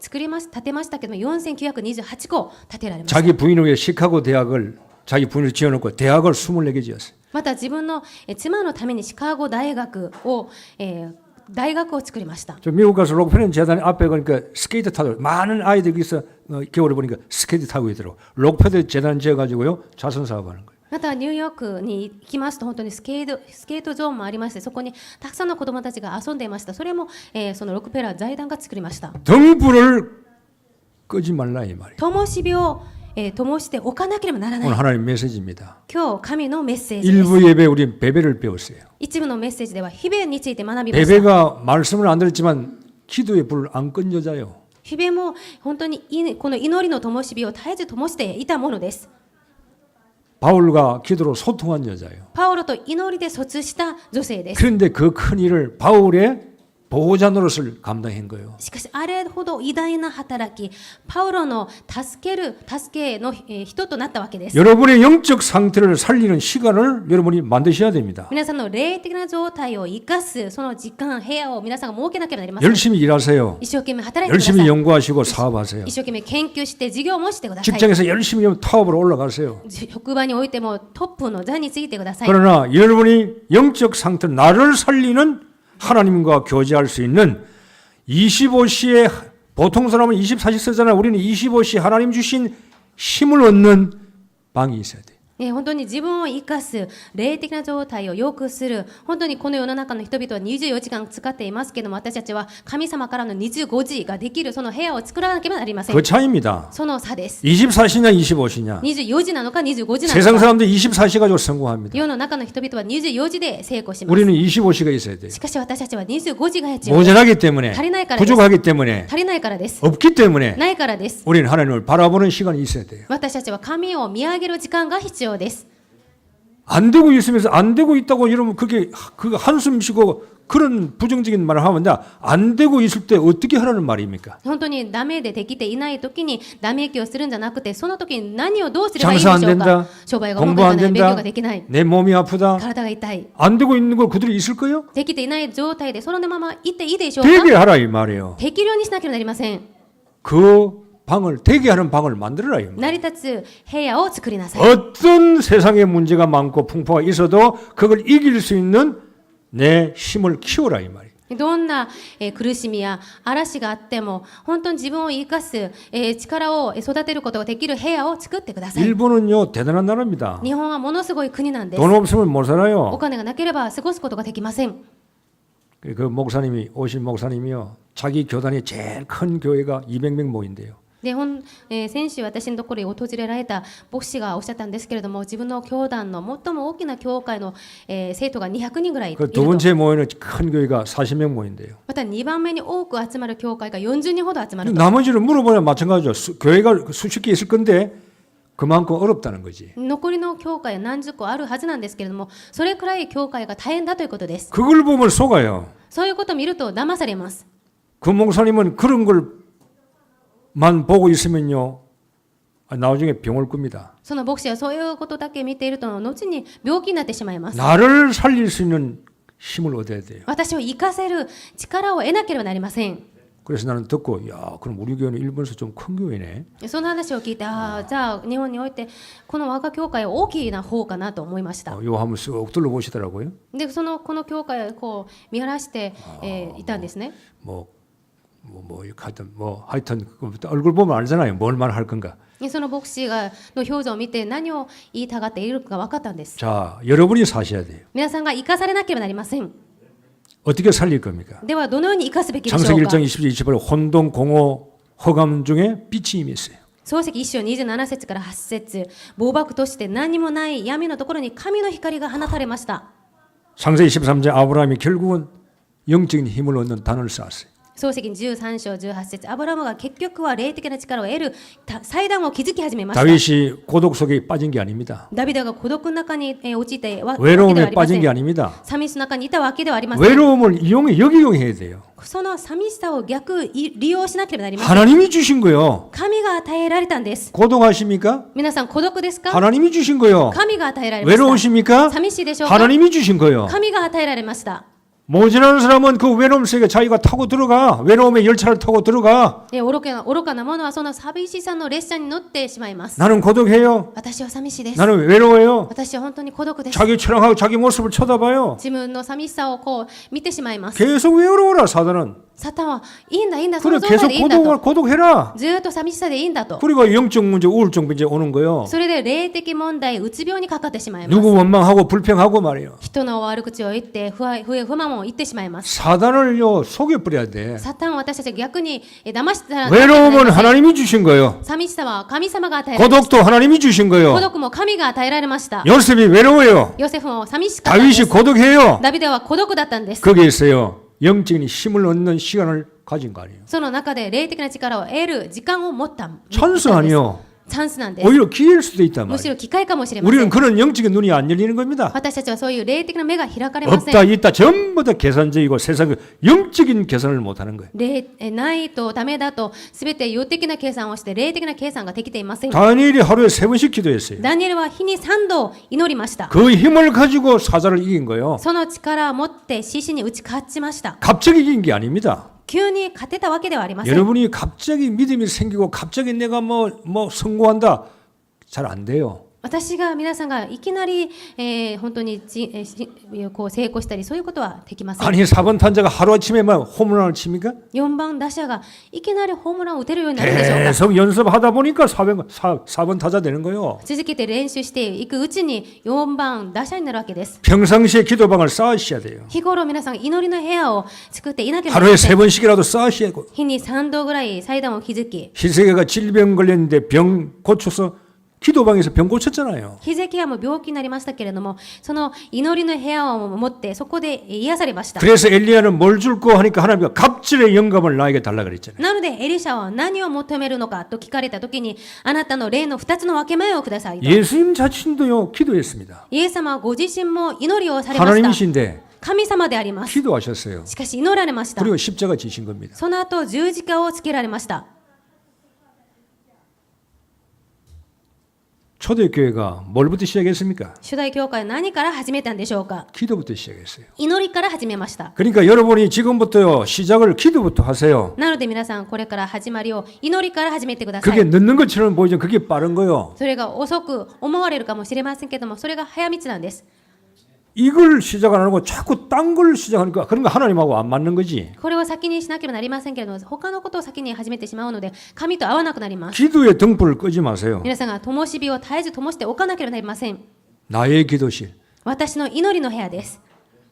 Speaker 2: てましたけども、4928個建てられました。
Speaker 1: 자기 부인을 위해 시카고 대학을 자기 부인을 지어놓고 대학을 24개 지었어요.
Speaker 2: また自分の妻のためにシカゴ大学を作りました。
Speaker 1: 저 미국 가서 록펠러 재단 앞에 가니까 스케이트 타고 많은 아이들이 있어 겨울에 보니까 스케이트 타고 있더라고. 록펠러 재단 지어가지고요 자선 사업하는 거예요.
Speaker 2: またニューヨークに行きますと本当にスケート場もありまして、そこにたくさんの子どもたちが遊んでいました。それも、そのロックペラー財団が作りました。
Speaker 1: 등불을 끄지 말라 이 말이에요.
Speaker 2: 灯火を、灯しておかなければならない。
Speaker 1: 오늘 하나님 메시지입니다.
Speaker 2: 今日神のメッセージです。
Speaker 1: 일부 예배 우리 베베를 배웠어요.
Speaker 2: 一部のメッセージではヒベについて学びました。
Speaker 1: 베베가 말씀을 안 들었지만 기도의 불을 안 끈 여자요.
Speaker 2: ヒベも本当にこの祈りの灯火を絶えず灯していたものです。
Speaker 1: 바울과 기도로 소통한 여자예요.
Speaker 2: パウロと祈りで疎通した女性です。
Speaker 1: 그런데 그 큰 일을 바울의 보호자 노릇을 감당한 거예요.
Speaker 2: しかしあれほど偉大な働き、パウロの助けの人となったわけです。
Speaker 1: 여러분의 영적 상태를 살리는 시간을 여러분이 만드셔야 됩니다.
Speaker 2: 皆さんの霊的な状態を生かすその時間、部屋を皆さんが設けなければなりません。
Speaker 1: 열심히 일하세요.
Speaker 2: 一生懸命働いてくださ
Speaker 1: 열심히
Speaker 2: い。
Speaker 1: 연구하시고 사업하세요.
Speaker 2: 一生懸命研究して事業もしてください。
Speaker 1: 직장에서 열심히 타업으로 올라가세요.
Speaker 2: 職場においてもトップの座についてください。
Speaker 1: 그러나 여러분이 영적 상태, 나를 살리는 하나님과 교제할 수 있는 25시에 보통 사람은 24시 쓰잖아요. 우리는 25시 하나님 주신 힘을 얻는 방이 있어야 돼요.
Speaker 2: 本当に自分を生かす霊的な状態を良くする、本当にこの世の中の人々は24時間使っていますけども、私たちは神様からの25時ができるその部屋を作らなければなりません。
Speaker 1: 그 차이입니다.
Speaker 2: その差です。
Speaker 1: 24시냐 25시냐.
Speaker 2: 24時なのか25時なの
Speaker 1: 세상
Speaker 2: か。
Speaker 1: 사람들 24시 가지고 성공합니다.
Speaker 2: 世の中の人々は24時で成功します。
Speaker 1: 우리는 25시가 있어야 돼요.
Speaker 2: しかし私たちは25時が必要です。
Speaker 1: 모자라기 때문에,
Speaker 2: 足りないからです。
Speaker 1: 부족하기 때문에,
Speaker 2: 足りないからです。
Speaker 1: 없기 때문에
Speaker 2: ないからです。
Speaker 1: 우리는 하나님을 바라보는 시간이 있어야 돼요.
Speaker 2: 私たちは神を見上げる時間が必要です。
Speaker 1: 안 되고 있으면서 안 되고 있다고 여러분 그게 한숨 쉬고 그런 부정적인 말을 하면 안 되고 있을 때 어떻게 하라는 말입니까?
Speaker 2: 本当にダメでできていない時にダメ息をするんじゃなくて、その時に何をどうすればいいんでし
Speaker 1: 장사
Speaker 2: ょ
Speaker 1: 안
Speaker 2: う
Speaker 1: 된다.
Speaker 2: か。商売がうまくい
Speaker 1: 공부
Speaker 2: か
Speaker 1: 안
Speaker 2: ない、勉強
Speaker 1: 된다.
Speaker 2: ができない、
Speaker 1: 내 몸이 아프다.
Speaker 2: 体が痛い、
Speaker 1: 안 되고 있는 걸 그들이 있을 거요?
Speaker 2: できていない状態でそのままいっていいでしょうか。
Speaker 1: 되게 하라 이 말이에요.
Speaker 2: できるようにしなければなりません。
Speaker 1: 그 방을 되게 하는 방을 만들어라 이 말.
Speaker 2: 成り立つ部屋を作りなさい。
Speaker 1: 어떤 세상에 문제가 많고 풍파가 있어도 그걸 이길 수 있는 내 힘을 키워라 이 말이에요.
Speaker 2: どんな苦しみや嵐があっても本当に自分を生かす力を育てることができる部屋を作ってください。
Speaker 1: 일본은요 대단한 나라입니다.
Speaker 2: 日本はものすごい国なんです。
Speaker 1: 돈 없으면 못
Speaker 2: お
Speaker 1: 살아요.
Speaker 2: 金がなければ過ごすことができません。
Speaker 1: 그 목사님이 오신 목사님이요 자기 교단이 제일 큰 교회가 200명 모인대요.
Speaker 2: で先週私のところに訪れられた牧師がおっしゃったんですけれども、自分の教団の最も大きな教会の、生徒が200人ぐらいいる
Speaker 1: 그
Speaker 2: と。
Speaker 1: 두 번째 모이는 큰 교회가 40명 모인대요.
Speaker 2: また2番目に多く集まる教会が40人ほど集まると。
Speaker 1: 나머지를 물어보면 마찬가지죠. 교회가 수십 개 있을 건데 그만큼 어렵다는 거지.
Speaker 2: 残りの教会は何十個あるはずなんですけれども、それくらい教会が大変だということです。
Speaker 1: 그걸 보면 속아요.
Speaker 2: そういうことを見ると騙されます。
Speaker 1: 그 목사님은 그런 걸만 보고 있으면요 나중에 병을 꿉니다.
Speaker 2: その牧師はそういうことだけ見ていると後に病気になってしまいます。
Speaker 1: 나를 살릴 수 있는 힘을 얻어야 돼요.
Speaker 2: 私を生かせる力を得なければなりません。
Speaker 1: 그래서 나는 듣고 야 그럼 우리 교회는 일본에서 좀 큰 교회네.
Speaker 2: その話を聞いて、じゃあ日本においてこの我が教会は大きな方かなと思いました。
Speaker 1: 요 한번 쓱 둘러보시더라고요.
Speaker 2: でこの教会をこう見晴らして、いたんですね。
Speaker 1: 하여튼 얼굴 보면 알잖아요. 뭘 말할 건가.
Speaker 2: でその牧師の表情を見て何を言いたがっているか分かったんです。
Speaker 1: 자, 여러분이 사셔야 돼요.
Speaker 2: 皆さんが生かされなければなりません。
Speaker 1: 어떻게 살릴 겁니까?
Speaker 2: ではどのように生かすべきでしょ
Speaker 1: 창세기
Speaker 2: うか。
Speaker 1: 1장 20절 28절 혼돈 공허 허감 중에 빛이 임했어요
Speaker 2: 創世記1章27節から8節、暴漠として何もない闇のところに神の光が放たれました。
Speaker 1: 창세기 13장 아브라함이 결국은 영적인 힘을 얻는 단을 쌓았어요.
Speaker 2: 創世記13章18節、アブラムが結局は霊的な力を得る祭壇を築き始めました。
Speaker 1: 다윗이 고독 속에 빠진 게 아닙니다.
Speaker 2: ダビデが孤独の中に陥ってわけではあ
Speaker 1: 외로움에
Speaker 2: りませ
Speaker 1: 빠진 게
Speaker 2: ん。
Speaker 1: 아닙니다.
Speaker 2: 寂しさの中にいたわけではありません。
Speaker 1: 외로움을 역이용해야 돼요.
Speaker 2: その寂しさを利用しなければなりません。
Speaker 1: 하나님이 주신 거요.
Speaker 2: 神が与えられたんです。
Speaker 1: 고독하십니까?
Speaker 2: 皆さん孤独ですか？
Speaker 1: 하나님이 주신 거요.
Speaker 2: 神が与えられました。
Speaker 1: 외로우십니까?
Speaker 2: 寂しいでしょうか？
Speaker 1: 하나님이 주신 거요.
Speaker 2: 神が与えられました。
Speaker 1: 모질하는 사람은 그 외로움 속에 자기가 타고 들어가. 외로움의 열차를 타고 들어가.
Speaker 2: 愚かな者はその寂しさの列車に乗ってしまいます。
Speaker 1: 나는 고독해요.
Speaker 2: 私は寂しいです。
Speaker 1: 나는 외로워요.
Speaker 2: 私は本当に孤独です。
Speaker 1: 자기 철학하고 자기 모습을 쳐다봐요.
Speaker 2: 自分の寂しさをこう見てしまいます。
Speaker 1: 계속 외로워라 사단은.
Speaker 2: サタンはいいんだいいんだ、そ
Speaker 1: 그래
Speaker 2: の状態
Speaker 1: 계속
Speaker 2: でいいんだと。
Speaker 1: 고독해라.
Speaker 2: ずっと寂しさでいいんだと。
Speaker 1: 그리고 영적 문제, 우울증 문제 오는 거요.
Speaker 2: それで霊的問題、うつ病にかかってしまいます。
Speaker 1: 누구 원망하고 불평하고 말이에요.
Speaker 2: 人の悪口を言って不満を言ってしまいます。
Speaker 1: 사단을요 속여버려야 돼.
Speaker 2: サタンは私たち逆に騙したら
Speaker 1: 외로움은 하나님이 주신 거요.
Speaker 2: 寂しさは神様が与えられました。
Speaker 1: 고독도 하나님이 주신 거요.
Speaker 2: 孤独も神が与えられました。
Speaker 1: 요셉이 외로워요.
Speaker 2: ヨセフも寂しかったんで
Speaker 1: 다윗이
Speaker 2: す。
Speaker 1: 고독해요.
Speaker 2: ダビデは孤独だったんです。
Speaker 1: 거기에 있어요. 영적인 힘을 얻는 시간을 가진 거 아니에요.
Speaker 2: その中で霊的な力を得る時間を持った。
Speaker 1: 찬스 아니요.
Speaker 2: チャンスなんです。
Speaker 1: 오히려 기회일 수도 있단
Speaker 2: むし
Speaker 1: 말이에요.
Speaker 2: ろ機会かもしれませ
Speaker 1: 우리는
Speaker 2: ん。
Speaker 1: 그런 영적인 눈이 안 열리는 겁니다.
Speaker 2: 私たちはそういう霊的な目が開かれません。
Speaker 1: 없다 있다 전부 다 계산적이고 세상 영적인 계산을 못하는 거예요.
Speaker 2: ないとダメだと全て世的な計算をして霊的な計算ができていません。
Speaker 1: 다니엘이 하루에 3번씩 기도했어요.
Speaker 2: ダニエルは日に3度祈りました。
Speaker 1: 그 힘을 가지고 사자를 이긴 거예요.
Speaker 2: その力を持って獅子に打ち勝ちました。
Speaker 1: 갑자기 이긴 게 아닙니다.
Speaker 2: 急に勝てたわけではありません。
Speaker 1: 여러분이 갑자기 믿음이 생기고 갑자기 내가 뭐 성공한다 잘 안 돼요.
Speaker 2: 私が皆さんがいきなり、本当にこう成功したりそういうことはできません。
Speaker 1: 아니 4번 타자가 하루아침에 막 홈런을 칩니까?
Speaker 2: 4番打者がいきなりホームランを打てるようになるでしょうか。
Speaker 1: 계속 연습하다 보니까 4번 타자 되는 거예요.
Speaker 2: 続けて練習していくうちに4番打者になるわけです。
Speaker 1: 평상시에 기도방을 쌓으셔야 돼요.
Speaker 2: 日頃皆さん祈りの部屋を作っていなければなり
Speaker 1: 하루에
Speaker 2: ません。
Speaker 1: 3번씩이라도 쌓으셔야 하고
Speaker 2: 日に3度ぐらい祭壇を築き、
Speaker 1: 히스기야가 질병 걸렸는데 병 고쳐서 기도방에서 병 고쳤잖아요.
Speaker 2: ヒゼキヤも病気になりましたけれども、その祈りの部屋を持ってそこで癒されました。
Speaker 1: 그래서 엘리야는 뭘 줄까 하니까 하나님과 갑질의 영감을 나에게 달라 그랬잖아요.
Speaker 2: なのでエリシャは何を求めるのかと聞かれたときに、あなたの霊の2つの分け前をくださいと。
Speaker 1: 예수님 자신도요 기도했습니다.
Speaker 2: イエス様はご自身も祈りをされました。
Speaker 1: 하나님이신데
Speaker 2: 神様であります。
Speaker 1: 기도하셨어요.
Speaker 2: しかし祈られました。
Speaker 1: 그리고 십자가 지신 겁니다.
Speaker 2: その後十字架をつけられました。
Speaker 1: 초대교회가 뭘부터 시작했습니까?
Speaker 2: 初代教会は何から始めたんでしょうか。
Speaker 1: 기도부터 시작했어요.
Speaker 2: 祈りから始めました。
Speaker 1: 그러니까 여러분이 지금부터요 시작을 기도부터 하세요.
Speaker 2: なので皆さんこれから始まりを祈りから始めてくださ
Speaker 1: 그게
Speaker 2: い。
Speaker 1: 늦는 것처럼 보이죠. 그게 빠른 거요.
Speaker 2: それが遅く思われるかもしれませんけども、それが早道なんです。
Speaker 1: 이걸 시작 안 하고 자꾸 딴 걸 시작하니까 그런 거 하나님하고 안 맞는 거지.
Speaker 2: これを先にしなければなりませんけれども、他のことを先に始めてしまうので神と合わなくなります。
Speaker 1: 기도의 등불을 끄지 마세요.
Speaker 2: 皆さんが灯火を絶えず灯しておかなければなりません。
Speaker 1: 나의 기도실.
Speaker 2: 私の祈りの部屋です。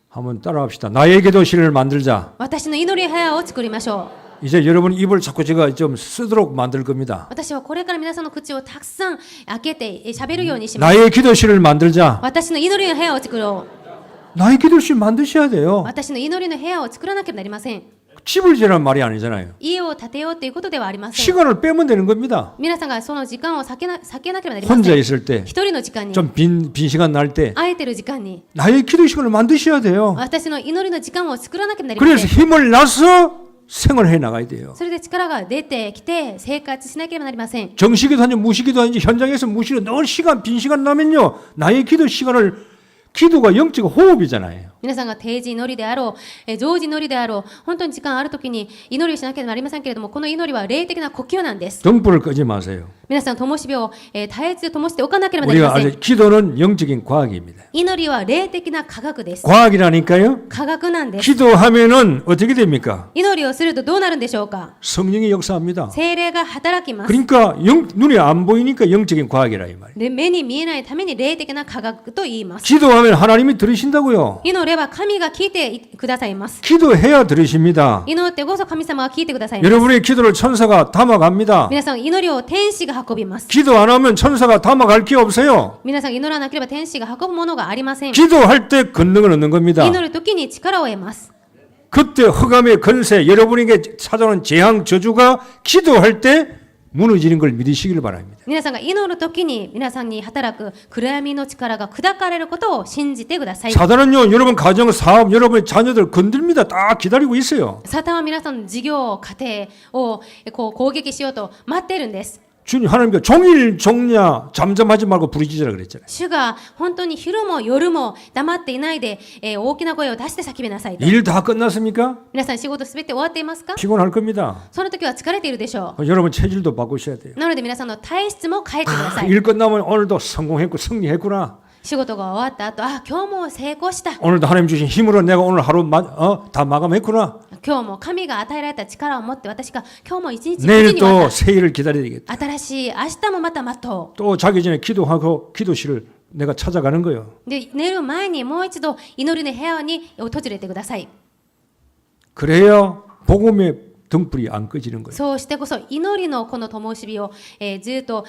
Speaker 1: 한번 따라합시다. 나의 기도실을 만들자.
Speaker 2: 私の祈り部屋を作りましょう。
Speaker 1: 이제 여러분 입을 자꾸 제가 좀 쓰도록 만들 겁니다.
Speaker 2: 私はこれから皆さんの口をたくさん開けて喋るようにします。
Speaker 1: 나의 기도실을 만들자.
Speaker 2: 私の祈りの部屋を作ろう。
Speaker 1: 나의 기도실 만드셔야 돼요.
Speaker 2: 私の祈りの部屋を作らなければなりません。
Speaker 1: 집을 지라는 말이 아니잖아요.
Speaker 2: 家を建てようということではありません。
Speaker 1: 시간을 빼면 되는 겁니다.
Speaker 2: 皆さんがその時間を避けなければなりません。
Speaker 1: 혼자 있을 때,
Speaker 2: 一人の時間に、
Speaker 1: 좀 빈 시간 날 때,
Speaker 2: 空いてる時間に、
Speaker 1: 나의 기도 시간을 만드셔야 돼요.
Speaker 2: 私の祈りの時間を作らなければなりま
Speaker 1: 그래서
Speaker 2: せん。
Speaker 1: 힘을 나서 생활해 나가야 돼요.
Speaker 2: それで力が出てきて生活しなければなりません。
Speaker 1: 정식기도 하는지 무식기도 하는지 현장에서 무식을 늘 시간 빈 시간 나면요 나의 기도 시간을 기도가 영적 호흡이잖아요.
Speaker 2: 皆さんが定時祈りであろう、常時祈りであろう、本当に時間あるときに祈りをしなければなりませんけれども、この祈りは霊的な呼吸なんです。
Speaker 1: 등불을 끄지 마세요.
Speaker 2: 皆さん、灯火を、絶えず灯しておかなければなり
Speaker 1: 우리가
Speaker 2: ません。
Speaker 1: 아주 기도는 영적인 과학입니다.
Speaker 2: 祈りは霊的な科学です。
Speaker 1: 과학이라니까요.
Speaker 2: 科学なんです。
Speaker 1: 기도하면은 어떻게 됩니까?
Speaker 2: 祈りをするとどうなるんでしょうか。
Speaker 1: 성령이 역사합니다.
Speaker 2: 聖霊が働きます。
Speaker 1: 그러니까 눈에 안 보이니까 영적인 과학이라 이 말이에요.
Speaker 2: で目に見えないために霊的な科学と言います。
Speaker 1: 기도하면 하나님이 들으신다고요.
Speaker 2: 祈れば神が聞いてくださいます。
Speaker 1: 기도해야 들으십니다.
Speaker 2: 祈ってこそ神様が聞いてくださいます。
Speaker 1: 여러분의 기도를 천사가 담아갑니다.
Speaker 2: 皆さん、祈りを天使が運びます。
Speaker 1: 기도 안 하면 천사가 담아갈 게 없어요.
Speaker 2: 皆さん、祈らなければ天使が運ぶものがありません。
Speaker 1: 기도할 때 권능을 얻는 겁니다.
Speaker 2: 祈るときに力を得ます。
Speaker 1: 그때 흑암의 권세, 여러분에게 찾아오는 재앙 저주가 기도할 때 무너지는 걸 믿으시길 바랍니다.
Speaker 2: 皆さんが祈るときに皆さんに働く暗闇の力が砕かれることを信じてください。
Speaker 1: 사단은요, 여러분 가정, 사업, 여러분의 자녀들 건드립니다. 딱 기다리고 있어요.
Speaker 2: サタンは皆さんの事業、家庭をこう攻撃しようと待っているんです。
Speaker 1: 주님 하나님께 종일 종냐 잠잠하지 말고 부르짖으라 그랬잖아요.
Speaker 2: 主が本当に昼も夜も黙っていないで、大きな声を出して叫びなさいと。
Speaker 1: 일 다 끝났습니까?
Speaker 2: 皆さん仕事すべて終わっていますか？
Speaker 1: 피곤할 겁니다.
Speaker 2: その時は疲れているでしょ
Speaker 1: 여러분 체질도 바꾸셔야 돼요.
Speaker 2: う。なので皆さんの体質も変えてください。
Speaker 1: 일 끝나면 오늘도 성공했고 승리했구나.
Speaker 2: 仕事が終わった後、今日も成功した。
Speaker 1: 오늘도 하나님 주신 힘으로 내가 오늘 하루 다 마감했구나.
Speaker 2: 今日も神が与えられた力を持って私が今日も一日無事
Speaker 1: 내일
Speaker 2: に終わ
Speaker 1: 또
Speaker 2: っ
Speaker 1: 새 일을 기다려야 되겠다.
Speaker 2: た。新しい明日もまた待と
Speaker 1: 또 자기 전에 기도하고 기도실을 내가 찾아가는 거예요.
Speaker 2: う。で、寝る前にもう一度祈りの部屋に訪れてください。
Speaker 1: 그래야 복음의 등불이 안 꺼지는 거예요.
Speaker 2: そうしてこそ祈りのこの灯火を、ずっと、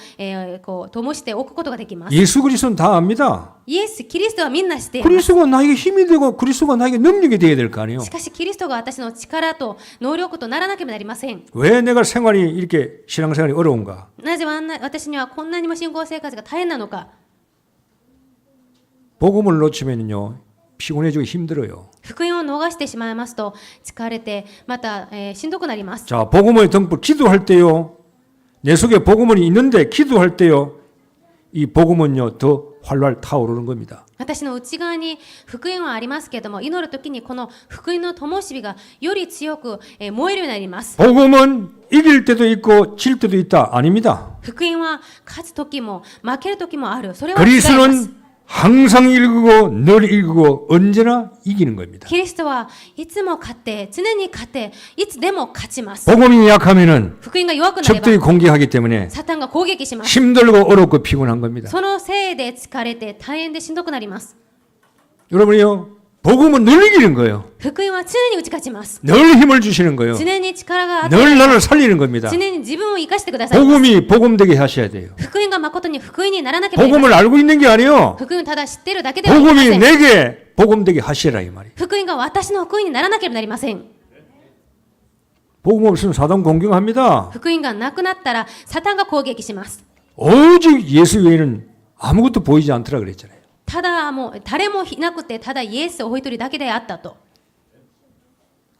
Speaker 2: こう灯しておくことができます。
Speaker 1: 예수 그리스도는 다 압니다.
Speaker 2: イエス・キリストはみんな知っています。
Speaker 1: 그리스도가 나에게 힘이 되고 그리스도가 나에게 능력이 되어야 될 거 아니에요.
Speaker 2: しかしキリストが私の力と能力とならなければなりません。
Speaker 1: 왜 내가 생활이 이렇게 신앙생활이 어려운가?
Speaker 2: なぜ私にはこんなにも信仰生活が大変なのか。
Speaker 1: 복음을 놓치면요 피곤해지고 힘들어요.
Speaker 2: 福音を逃してしまいますと疲れてまた、しんどくなります。
Speaker 1: 자, 복음의 등불 기도할 때요. 내 속에 복음은 있는데 기도할 때요. 이 복음은요 더 활활 타오르는 겁니다.
Speaker 2: 私の内側に福音はありますけれども、祈るときにこの福音の灯火がより強く、燃えるようになります。
Speaker 1: 복음은 이길 때도 있고 질 때도 있다. 아닙니다.
Speaker 2: 福音は勝つときも負けるときもある。それは違います。
Speaker 1: 그리스도는 항상 읽고 늘 읽고 언제나 이기는 겁니다.
Speaker 2: キリストはいつも勝って常に勝っていつでも勝ちます。
Speaker 1: 복음이 약하면은
Speaker 2: 福音が弱くなれば
Speaker 1: 적들이 공격하기 때문에
Speaker 2: サタンが攻撃します。
Speaker 1: 힘들고 어렵고 피곤한 겁니다.
Speaker 2: そのせいで疲れて大変でしんどくなります。
Speaker 1: 여러분이요 복음은 늘 이기는 거예요.
Speaker 2: 福音は常に打ち勝ちます。
Speaker 1: 늘 힘을 주시는 거예요.
Speaker 2: 常に力があって
Speaker 1: 늘 나를 살리는 겁니다.
Speaker 2: 常に自分を生かしてください。
Speaker 1: 복음이 복음되게 하셔야 돼요.
Speaker 2: 福音が誠に福音にならなければいけません。
Speaker 1: 복음을 알고 있는 게 아니에요.
Speaker 2: 福音ただ知ってるだけではありま
Speaker 1: 복음이
Speaker 2: せん。
Speaker 1: 내게 복음되게 하시라 이 말이에요.
Speaker 2: 福音が私の福音にならなければなりません。
Speaker 1: 복음 없으면 사단 공격합니다.
Speaker 2: 福音がなくなったらサタンが攻撃します。
Speaker 1: 오직 예수 외에는 아무것도 보이지 않더라 그랬잖아요.
Speaker 2: ただもう誰もいなくてただイエスお一人だけであったと。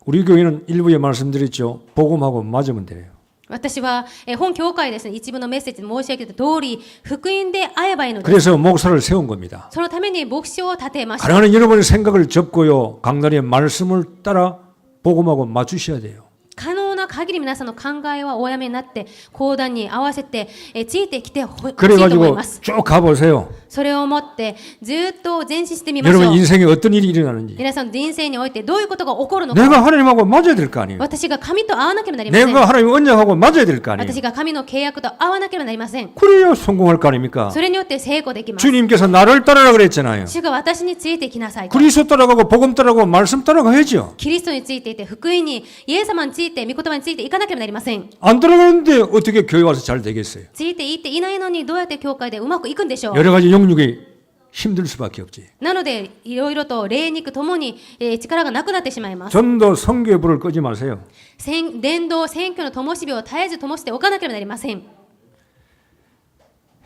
Speaker 1: 우리 교회는 일부에 말씀드렸죠. 복음하고 맞으면 돼요.
Speaker 2: 私は本教会ですね、一部のメッセージで申し上げた通り福音で会えばいいのです。
Speaker 1: 그래서 목사를 세운 겁니다.
Speaker 2: そのために牧師を立てました。
Speaker 1: 가능한 여러분의 생각을 접고요. 강단의 말씀을 따라 복음하고 맞추셔야 돼요.
Speaker 2: 可能な限り皆さんの考えはおやめになって講談に合わせてついてきてほしいと思い
Speaker 1: 그래가지고
Speaker 2: ます。
Speaker 1: 쭉 가보세요.
Speaker 2: それをもってずっと前進してみましょ
Speaker 1: 여러분
Speaker 2: う。
Speaker 1: 인생에 어떤 일이 일어나는지.
Speaker 2: 皆さんの人生においてどういうことが起こるのか。
Speaker 1: 내가 하나님하고 맞아야 될 거 아니에요.
Speaker 2: 私が神と会わなければなりません。
Speaker 1: 내가 하나님 언약하고 맞아야 될 거 아니에요.
Speaker 2: 私が神の契約と会わなければなりません。
Speaker 1: 그래야 성공할 거 아닙니까?
Speaker 2: それによって成功できます。
Speaker 1: 주님께서 나를 따르라 그랬잖아요.
Speaker 2: 主が私についてきなさいと。
Speaker 1: 그리스도 따라가고 복음 따라가고 말씀 따라가야죠.
Speaker 2: キリストについていて福音にイエス様について御言葉についていかなければなりません。
Speaker 1: 안 따라가는데 어떻게 교회 와서 잘 되겠어요?
Speaker 2: ついていっていないのにどうやって教会でうまくいくんでしょう。
Speaker 1: 여러 가지 영육이 힘들 수밖에 없지.
Speaker 2: なのでいろいろと霊肉ともに、力がなくなってしまいます。
Speaker 1: 전도 선교의 불을 끄지 마세요.
Speaker 2: 伝道選挙の灯火を絶えず灯しておかなければなりません。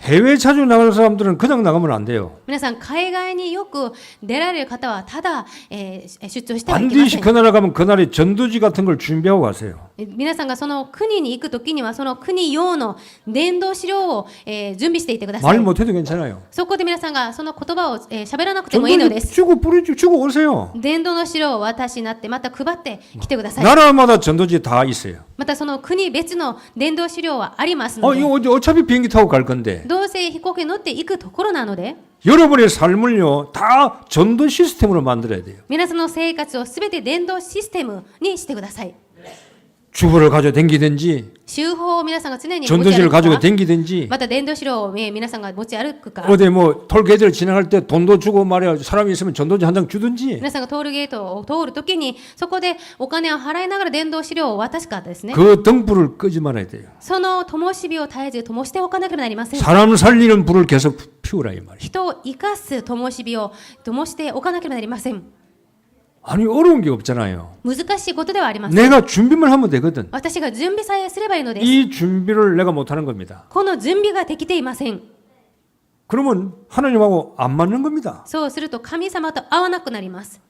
Speaker 1: 해외 자주 나가는 사람들은 그냥 나가면 안 돼요.
Speaker 2: 皆さん海外によく出られる方はただ、出張してはいけま
Speaker 1: 반드시
Speaker 2: せん。
Speaker 1: 그 나라 가면 그 나라의 전도지 같은 걸 준비하고 가세요.
Speaker 2: 皆さんがその国に行くときにはその国用の伝道資料を、準備していてくださ
Speaker 1: 말
Speaker 2: い。
Speaker 1: 못해도 괜찮아요.
Speaker 2: そこで皆さんがその言葉を喋らなくてもいいので
Speaker 1: 전도지
Speaker 2: す。
Speaker 1: 주고 뿌리주 주고 오세요.
Speaker 2: 伝道の資料を渡しになってまた配ってきてください。
Speaker 1: 나라마다 전도지 다 있어요.
Speaker 2: またその国別の伝道資料はありますので、
Speaker 1: 이거 어차피 비행기 타고 갈 건데
Speaker 2: どうせ飛行機に乗って行くところなので、
Speaker 1: 여러분의 삶을요 다 전도 시스템으로 만들어야 돼요.
Speaker 2: 皆さんの生活をすべて伝道システムにしてください。
Speaker 1: 주보를 가져 댕기든지
Speaker 2: 手法を皆さんが常に持ち
Speaker 1: 전도지를
Speaker 2: 歩く
Speaker 1: 가지고
Speaker 2: か、
Speaker 1: 댕기든지
Speaker 2: また伝道資料を皆さんが持ち歩くか、
Speaker 1: 어디 뭐 톨게이트를 지나갈 때 돈도 주고 말이야 사람이 있으면 전도지 한 장 주든지
Speaker 2: 皆さんが通るゲートを通るときにそこでお金を払いながら伝道資料を渡すかですね。
Speaker 1: 그 등불을 끄지 말아야 돼요.
Speaker 2: その灯火を絶えず灯しておかなければなりません。
Speaker 1: 사람 살리는 불을 계속 피우라 이 말이에요.
Speaker 2: 人を生かす灯火を灯しておかなければなりません。
Speaker 1: 아니 어려운 게 없잖아요.
Speaker 2: 難しいことではありません。
Speaker 1: 내가 준비만 하면 되거든.
Speaker 2: 私が準備さえすればいいのです。
Speaker 1: 이 준비를 내가 못하는 겁니다.
Speaker 2: この準備ができていません。
Speaker 1: 그러면 하나님하고 안 맞는 겁니다.
Speaker 2: そうすると神様と会わなくなります。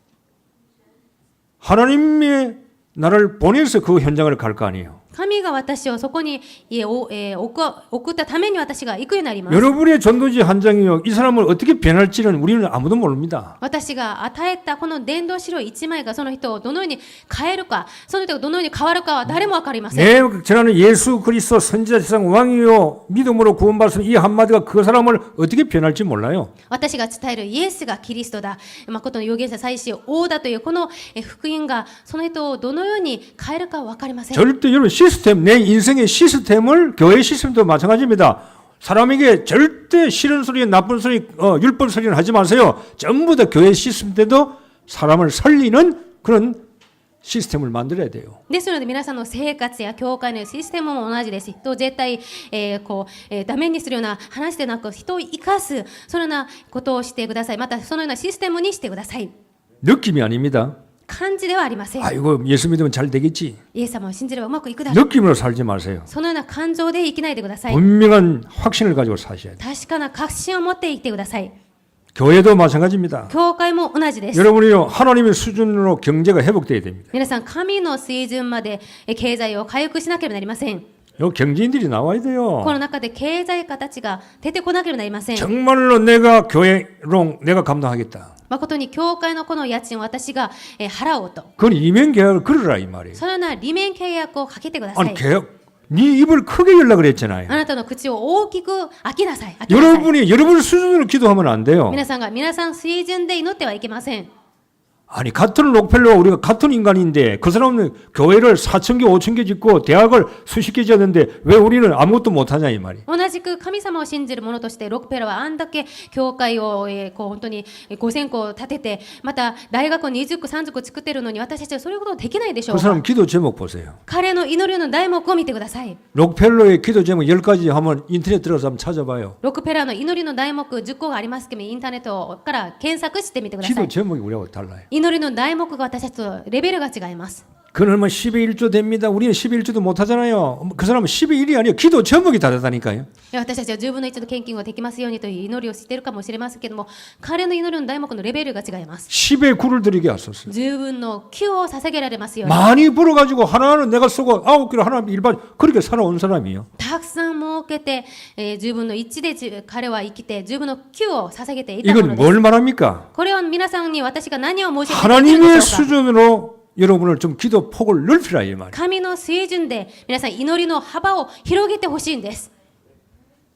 Speaker 1: 하나님의 나를 보내서 그 현장을 갈 거 아니에요.
Speaker 2: 神が私をそこに送ったために私が行くようになります。
Speaker 1: 여러분의 전도지 한 장이요. 이 사람을 어떻게 변할지는 우리는 아무도 모릅니다.
Speaker 2: 私が与えたこの伝道資料1枚がその人をどのように変えるか、その人がどのように変わるかは誰も分かりません。
Speaker 1: 내 전하는 예수 그리스도 선지자 세상 왕이요 믿음으로 구원받은 이 한마디가 그 사람을 어떻게 변할지 몰라요.
Speaker 2: 私が伝えるイエスがキリストだ、誠の預言者祭司王だというこの福音がその人をどのように変えるかは分かりません。
Speaker 1: 절대 여러분 시스템 내 인생의 시스템을 교회 시스템도 마찬가지입니다. 사람에게 절대 싫은 소리, 나쁜 소리, 율법 소리는 하지 마세요. 전부 다 교회 시스템 때도 사람을 살리는 그런 시스템을 만들어야 돼요.
Speaker 2: ですので皆さんの生活や教会のシステムも同じです。人を絶対、ダメにするような話でなく、人を生かすそのようなことをしてください。またそのようなシステムにしてください。
Speaker 1: 느낌이 아닙니다.
Speaker 2: 感じではありません。
Speaker 1: 아이고 예수 믿으면 잘 되겠지.
Speaker 2: イエス様を信じればうまくいくだろう。
Speaker 1: 느낌으로 살지 마세요.
Speaker 2: そのような感情で生きないでください。
Speaker 1: 분명한 확신을 가지고 사셔야 돼요.
Speaker 2: 確かな確信を持って生きてください。
Speaker 1: 교회도 마찬가지입니다.
Speaker 2: 教会も同じです。
Speaker 1: 여러분이요 하나님의 수준으로 경제가 회복돼야 됩니다.
Speaker 2: 皆さん、神の水準まで経済を回復しなければなりません。
Speaker 1: 요 경제인들이 나와야
Speaker 2: こ
Speaker 1: 돼요.
Speaker 2: の中で経済家たちが出てこなければなりません。
Speaker 1: 정말로 내가 교회로 내가 감당하겠다.
Speaker 2: 誠に教会のこの家賃を私が払おうと。
Speaker 1: 그건 이면 계약을 걸으라 이 말이에요.
Speaker 2: そのような利面契約をかけてくださ
Speaker 1: 아니
Speaker 2: い。
Speaker 1: 계약 네 입을 크게 열라 그랬잖아요.
Speaker 2: あなたの口を大きく開きなさい。開きなさい。
Speaker 1: 여러분이 여러분 수준으로 기도하면 안 돼요.
Speaker 2: 皆さんが皆さん水準で祈ってはいけません。
Speaker 1: 아니 같은 록펠러와 우리가 같은 인간인데 그 사람은 교회를 4,000개 5,000개 짓고 대학을 수십 개 지었는데 왜 우리는 아무것도 못하냐 이 말이.
Speaker 2: 同じく神様を信じる者としてロックペラはあんだけ教会をこう本当に5000個建ててまた大学を20個30個作ってるのに私たちはそういうことできないでしょ
Speaker 1: 그
Speaker 2: う
Speaker 1: 사람
Speaker 2: か。
Speaker 1: 기도 제목 보세요.
Speaker 2: 彼の祈りの題目を見てください。
Speaker 1: 록펠러의 기도 제목 10가지 하면 인터넷 들어가서 한번 찾아봐요.
Speaker 2: ロックペラの祈りの題目10個がありますけどインターネットから検索してみてくださ
Speaker 1: 기도
Speaker 2: い。
Speaker 1: 제목이 우리하고 달라요.
Speaker 2: 祈りの題目が私たちとレベルが違います。
Speaker 1: 그는 뭐 10의 1조 됩니다. 우리는 10의 1조도 못하잖아요. 그 사람은 10의 1이 아니에요. 기도 제목이 다르다니까요.
Speaker 2: 私たちは10分の1の献金ができますようにという祈りをしているかもしれませんけども彼の祈りの題目のレベルが違います。
Speaker 1: 10의 9를 드리게 하소서.
Speaker 2: 10分の9を捧げられますように。
Speaker 1: 많이 벌어가지고 하나는 내가 쓰고 9개를 하나는 일반 그렇게 살아온 사람이에요.
Speaker 2: たくさん儲けて、10分の1で彼は生きて10分の9を捧げていたもの
Speaker 1: 이건
Speaker 2: です。
Speaker 1: 뭘 말합니까?
Speaker 2: これは皆さんに私が何を申し上げている
Speaker 1: 하나님의
Speaker 2: でしょうか。
Speaker 1: 수준으로 여러분을 좀 기도 폭을 넓히라 이 말이에요.
Speaker 2: 神の水準で皆さん祈りの幅を広げてほしいんです。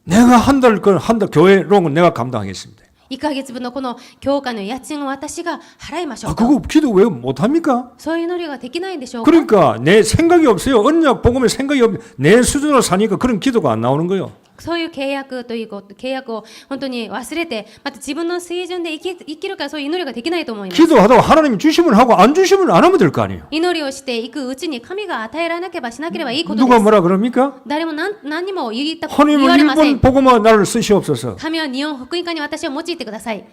Speaker 1: 내가 한 달 교회로 내가 감당하겠습니다.
Speaker 2: 1ヶ月分のこの教会の家賃を私が払いましょ
Speaker 1: 아
Speaker 2: う。
Speaker 1: 그거 기도 왜 못합니까?
Speaker 2: そういう祈りができないんでしょうか。
Speaker 1: 그러니까 내 생각이 없어요. 언약 복음에 생각이 없. 내 수준으로 사니까 그런 기도가 안 나오는 거예요.
Speaker 2: そういう契約ということ契約を本当に忘れてまた自分の水準で生きるからそういう祈りができないと思います。
Speaker 1: 기도하다가 하나님이 주시면 하고 안 주시면 안 하면 될 거 아니에요.
Speaker 2: 祈りをしていくうちに神が与えられなければしなければいいことで
Speaker 1: 누가
Speaker 2: す。
Speaker 1: 뭐라 그럽니까?
Speaker 2: 誰も何にも言わ
Speaker 1: 하나님은
Speaker 2: れません。
Speaker 1: 일본 복음화 나를 쓰시옵소서.
Speaker 2: 神は日本福音家に私を用いてください。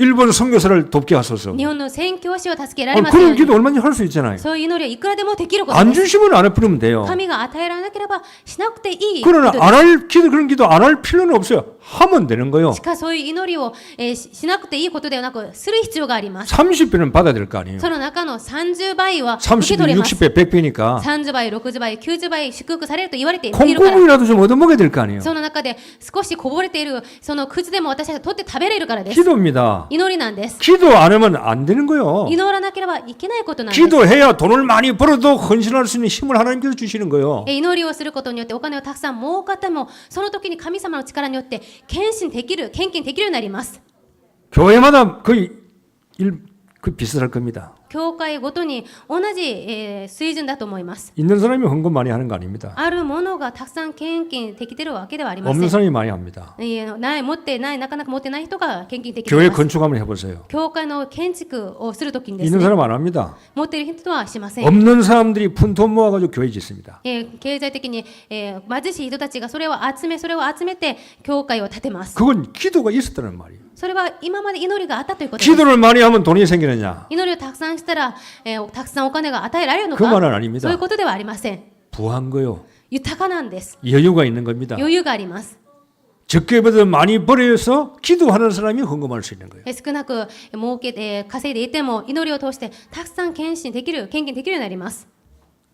Speaker 1: 일본 선교사를 돕게 하소서.
Speaker 2: 日本の宣教師を助けら
Speaker 1: 아니,
Speaker 2: れますよう
Speaker 1: 그런
Speaker 2: に。
Speaker 1: 기도 얼마든지 할 수 있잖아요.
Speaker 2: そういう祈りはいくらでもできること
Speaker 1: 안
Speaker 2: です。
Speaker 1: 주시면 안 해버리면 돼요.
Speaker 2: 神が与えられなければしなくていいこ
Speaker 1: 그러나
Speaker 2: とです。
Speaker 1: 안 할 기도 그런 기도 안 할 필요는 없어요. 하면 되는 거예요.
Speaker 2: しかしそういう祈りを、しなくていいことではなくする必要があります。
Speaker 1: 30배는 받아야 될 거 아니에요.
Speaker 2: その中の30倍は受け
Speaker 1: 30배,
Speaker 2: 取れます。
Speaker 1: 60배, 100배니까
Speaker 2: 30倍、60倍、90倍祝福されると言われているから。
Speaker 1: 콩고물이라도 좀 얻어먹어야 될 거 아니에요.
Speaker 2: その中で少しこぼれているそのくずでも私たちが取って食べれるからです。
Speaker 1: 기도입니다.
Speaker 2: 祈りなんです。
Speaker 1: 기도 안 하면 안 되는 거예요.
Speaker 2: 祈らなければいけないことなんです。
Speaker 1: 기도해야 돈을 많이 벌어도 헌신할 수 있는 힘을 하나님께서 주시는 거예요.
Speaker 2: 祈りをすることによってお金をたくさん儲かってもその時に神様の力によって献金できるようになります。
Speaker 1: 교회마다 거의 비슷할 겁니다.
Speaker 2: 教会ごとに同じ、水準だと思います。
Speaker 1: 있는 사람이 헌금 많이 하는 거 아닙니다.
Speaker 2: あるものがたくさん献金できてるわけではありませ
Speaker 1: 없는
Speaker 2: ん。
Speaker 1: 사람이 많이 합니다.
Speaker 2: 持ってないなかなか持ってない人が献金できて
Speaker 1: 교회
Speaker 2: います。
Speaker 1: 건축 한번 해보세요.
Speaker 2: 教会の建築をするときにです
Speaker 1: 있는
Speaker 2: ね、
Speaker 1: 사람 안 합니다.
Speaker 2: 持っている人はしません。
Speaker 1: 없는 사람들이 푼 돈 모아가지고 교회 짓습니다.
Speaker 2: 経済的に、貧しい人たちがそれを集めて教会を建てます。
Speaker 1: 그건 기도가 있었다는 말이에요.
Speaker 2: それは今まで祈りがあったということです。
Speaker 1: 기도를 많이 하면 돈이 생기느냐?
Speaker 2: 祈りをたくさんしたら、たくさんお金が与えられるの
Speaker 1: 그
Speaker 2: か
Speaker 1: 말은 아닙니다.
Speaker 2: そういうことではありません。
Speaker 1: 부한 거요.
Speaker 2: 豊かなんです。
Speaker 1: 여유가 있는 겁니다.
Speaker 2: 余裕があります。
Speaker 1: 적게 벌어도 많이 벌어서 기도하는 사람이 헌금할 수 있는 거예요.
Speaker 2: 少なく儲けて稼いでいても祈りを通してたくさん献金できるようになります。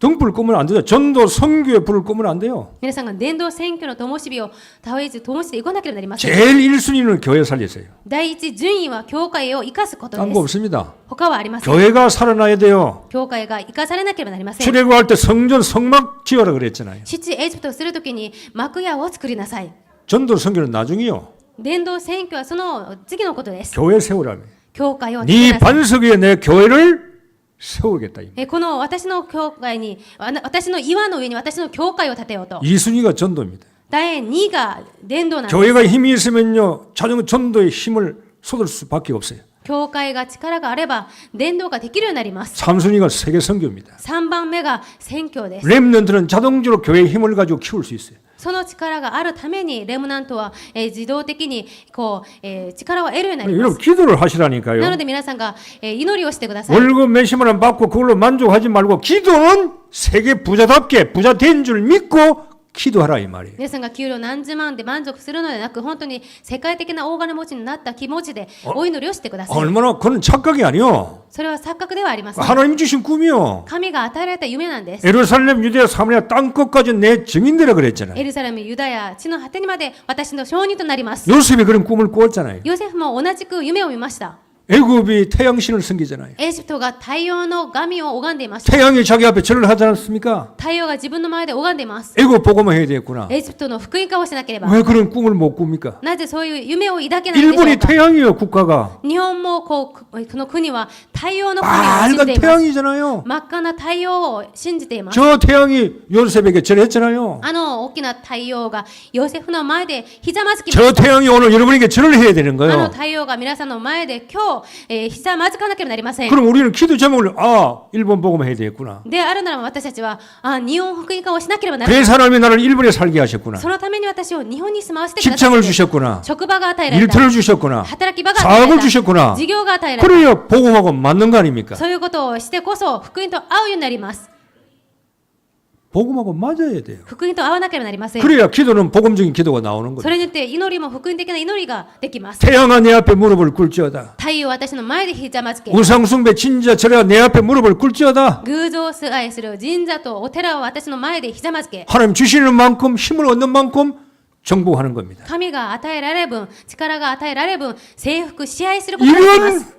Speaker 1: 등불 끄면 안 되죠. 전도 선교에 불을 끄면 안 돼요.
Speaker 2: 皆さんが伝道選挙の灯火を絶えず灯していかなければなりません。
Speaker 1: 제일 1순위는 교회 살리세요.
Speaker 2: 第一順位は教会を生かすこと
Speaker 1: 딴
Speaker 2: で
Speaker 1: 거
Speaker 2: す。
Speaker 1: 없습니다.
Speaker 2: 他はありません。
Speaker 1: 교회가 살아나야 돼요.
Speaker 2: 教会が生かされなければなりません。
Speaker 1: 출애굽할 때 성전 성막 지어라 그랬잖아요.
Speaker 2: 出エジプトをするときに幕屋を作りなさい。
Speaker 1: 전도 선교는 나중이요.
Speaker 2: 伝道選挙はその次のことです。
Speaker 1: 교회 세우라며.
Speaker 2: 教会を作り
Speaker 1: 네
Speaker 2: なさい。
Speaker 1: 반석 위에 내 교회를 세우겠다.
Speaker 2: この私の教会に、私の岩の上に私の教会を建てようと。
Speaker 1: 2순위가 전도입니다.
Speaker 2: 第2が伝道なんです。
Speaker 1: 교회가 힘이 있으면요. 자전 전도에 힘을 쏟을 수밖에 없어요.
Speaker 2: 教会が力があれば伝道ができるようになります。
Speaker 1: 3순위가 세계 선교입니다.
Speaker 2: 3番目が宣教です。
Speaker 1: 렘넌트는 자동적으로 교회의 힘을 가지고 키울 수 있어요.
Speaker 2: その力があるためにレムナントは、自動的にこう、力を得るようになりま
Speaker 1: 여러분
Speaker 2: す。
Speaker 1: 기도를 하시라니까요.
Speaker 2: なので皆さんが、祈りをしてください。
Speaker 1: 월급 몇십만 원 받고 그걸로 만족하지 말고 기도는 세계 부자답게 부자 된 줄 믿고 기도하라 이 말이에요.
Speaker 2: 皆さんが給料何十万で満足するのではなく、本当に世界的な大金持ちになった気持ちでお祈りをしてください。
Speaker 1: 얼마나 그건 착각이 아니요.
Speaker 2: それは錯覚ではありません。
Speaker 1: 하나님 주신 꿈이요.
Speaker 2: 神が与えられた夢なんです。
Speaker 1: 예루살렘 유대야 사마리아 땅끝까지 내 증인되라 그랬잖아요.
Speaker 2: エルサレム、ユダヤ、地の果てにまで私の証人となります。
Speaker 1: 요셉이 그런 꿈을 꾸었잖아요.
Speaker 2: ヨセフも同じく夢を見ました。
Speaker 1: 애굽이 태양신을 섬기잖아요.
Speaker 2: エジプトが太陽の神を拝んでいました。
Speaker 1: 태양이 자기 앞에 절을 하지 않았습니까?
Speaker 2: 太陽が自分の前で拝んでいます。
Speaker 1: 애굽 보고만 해야 되겠구나.
Speaker 2: エジプトの福音化をしなければ。
Speaker 1: 왜 그런 꿈을 못 꿉니까?
Speaker 2: なぜそういう夢を抱けないんでしょ
Speaker 1: 일본이
Speaker 2: うか。
Speaker 1: 태양이에요 국가가.
Speaker 2: 日本もこの国は太陽の国を信じ
Speaker 1: 빨간
Speaker 2: ています。
Speaker 1: 태양이잖아요.
Speaker 2: 真っ赤な太陽を信じています。
Speaker 1: 저 태양이 요셉에게 절했잖아요.
Speaker 2: あの大きな太陽がヨセフの前でひざまずきま
Speaker 1: 저
Speaker 2: した。
Speaker 1: 태양이 오늘 여러분에게 절을 해야 되는
Speaker 2: あの
Speaker 1: 거예요.
Speaker 2: 太陽が皆さんの前で今日、ひざまずかなければなりません。
Speaker 1: 그럼 우리는 기도 제목을 일본 보고만 해야 되겠구나.
Speaker 2: であるならば私たちは日本福音化をしなければならない。
Speaker 1: 그래서 하나님이 나를 일본에 살게 하셨구나.
Speaker 2: そのために私を日本に住まわせてくださ
Speaker 1: 직장을
Speaker 2: い。
Speaker 1: 주셨구나.
Speaker 2: 職場が与えられた。
Speaker 1: 일터를 주셨구나.
Speaker 2: 働き場が与えら
Speaker 1: 사업을
Speaker 2: れた。
Speaker 1: 주셨구나.
Speaker 2: 事業が与えられた。
Speaker 1: 그래야 복음하고 맞는 거 아닙니까?
Speaker 2: そういうことをしてこそ福音と合うようになります。
Speaker 1: 복음하고 맞아야 돼요.
Speaker 2: 福音と合わなければなりません。
Speaker 1: 그래야 기도는 복음적인 기도가 나오는
Speaker 2: そ
Speaker 1: 거예요.
Speaker 2: れによって祈りも福音的な祈りができます。
Speaker 1: 태양아 내 앞에 무릎을 꿇지어다.
Speaker 2: 太陽は私の前でひざまずけ。
Speaker 1: 우상숭배 진자 절에가 내 앞에 무릎을 꿇지어다.
Speaker 2: 偶像崇拝する神社とお寺は私の前でひざまずけ。
Speaker 1: 하나님 주시는 만큼 힘을 얻는 만큼 정복하는 겁니다.
Speaker 2: 神が与えられる分、力が与えられる分、征服、支配することができま
Speaker 1: 이런
Speaker 2: す。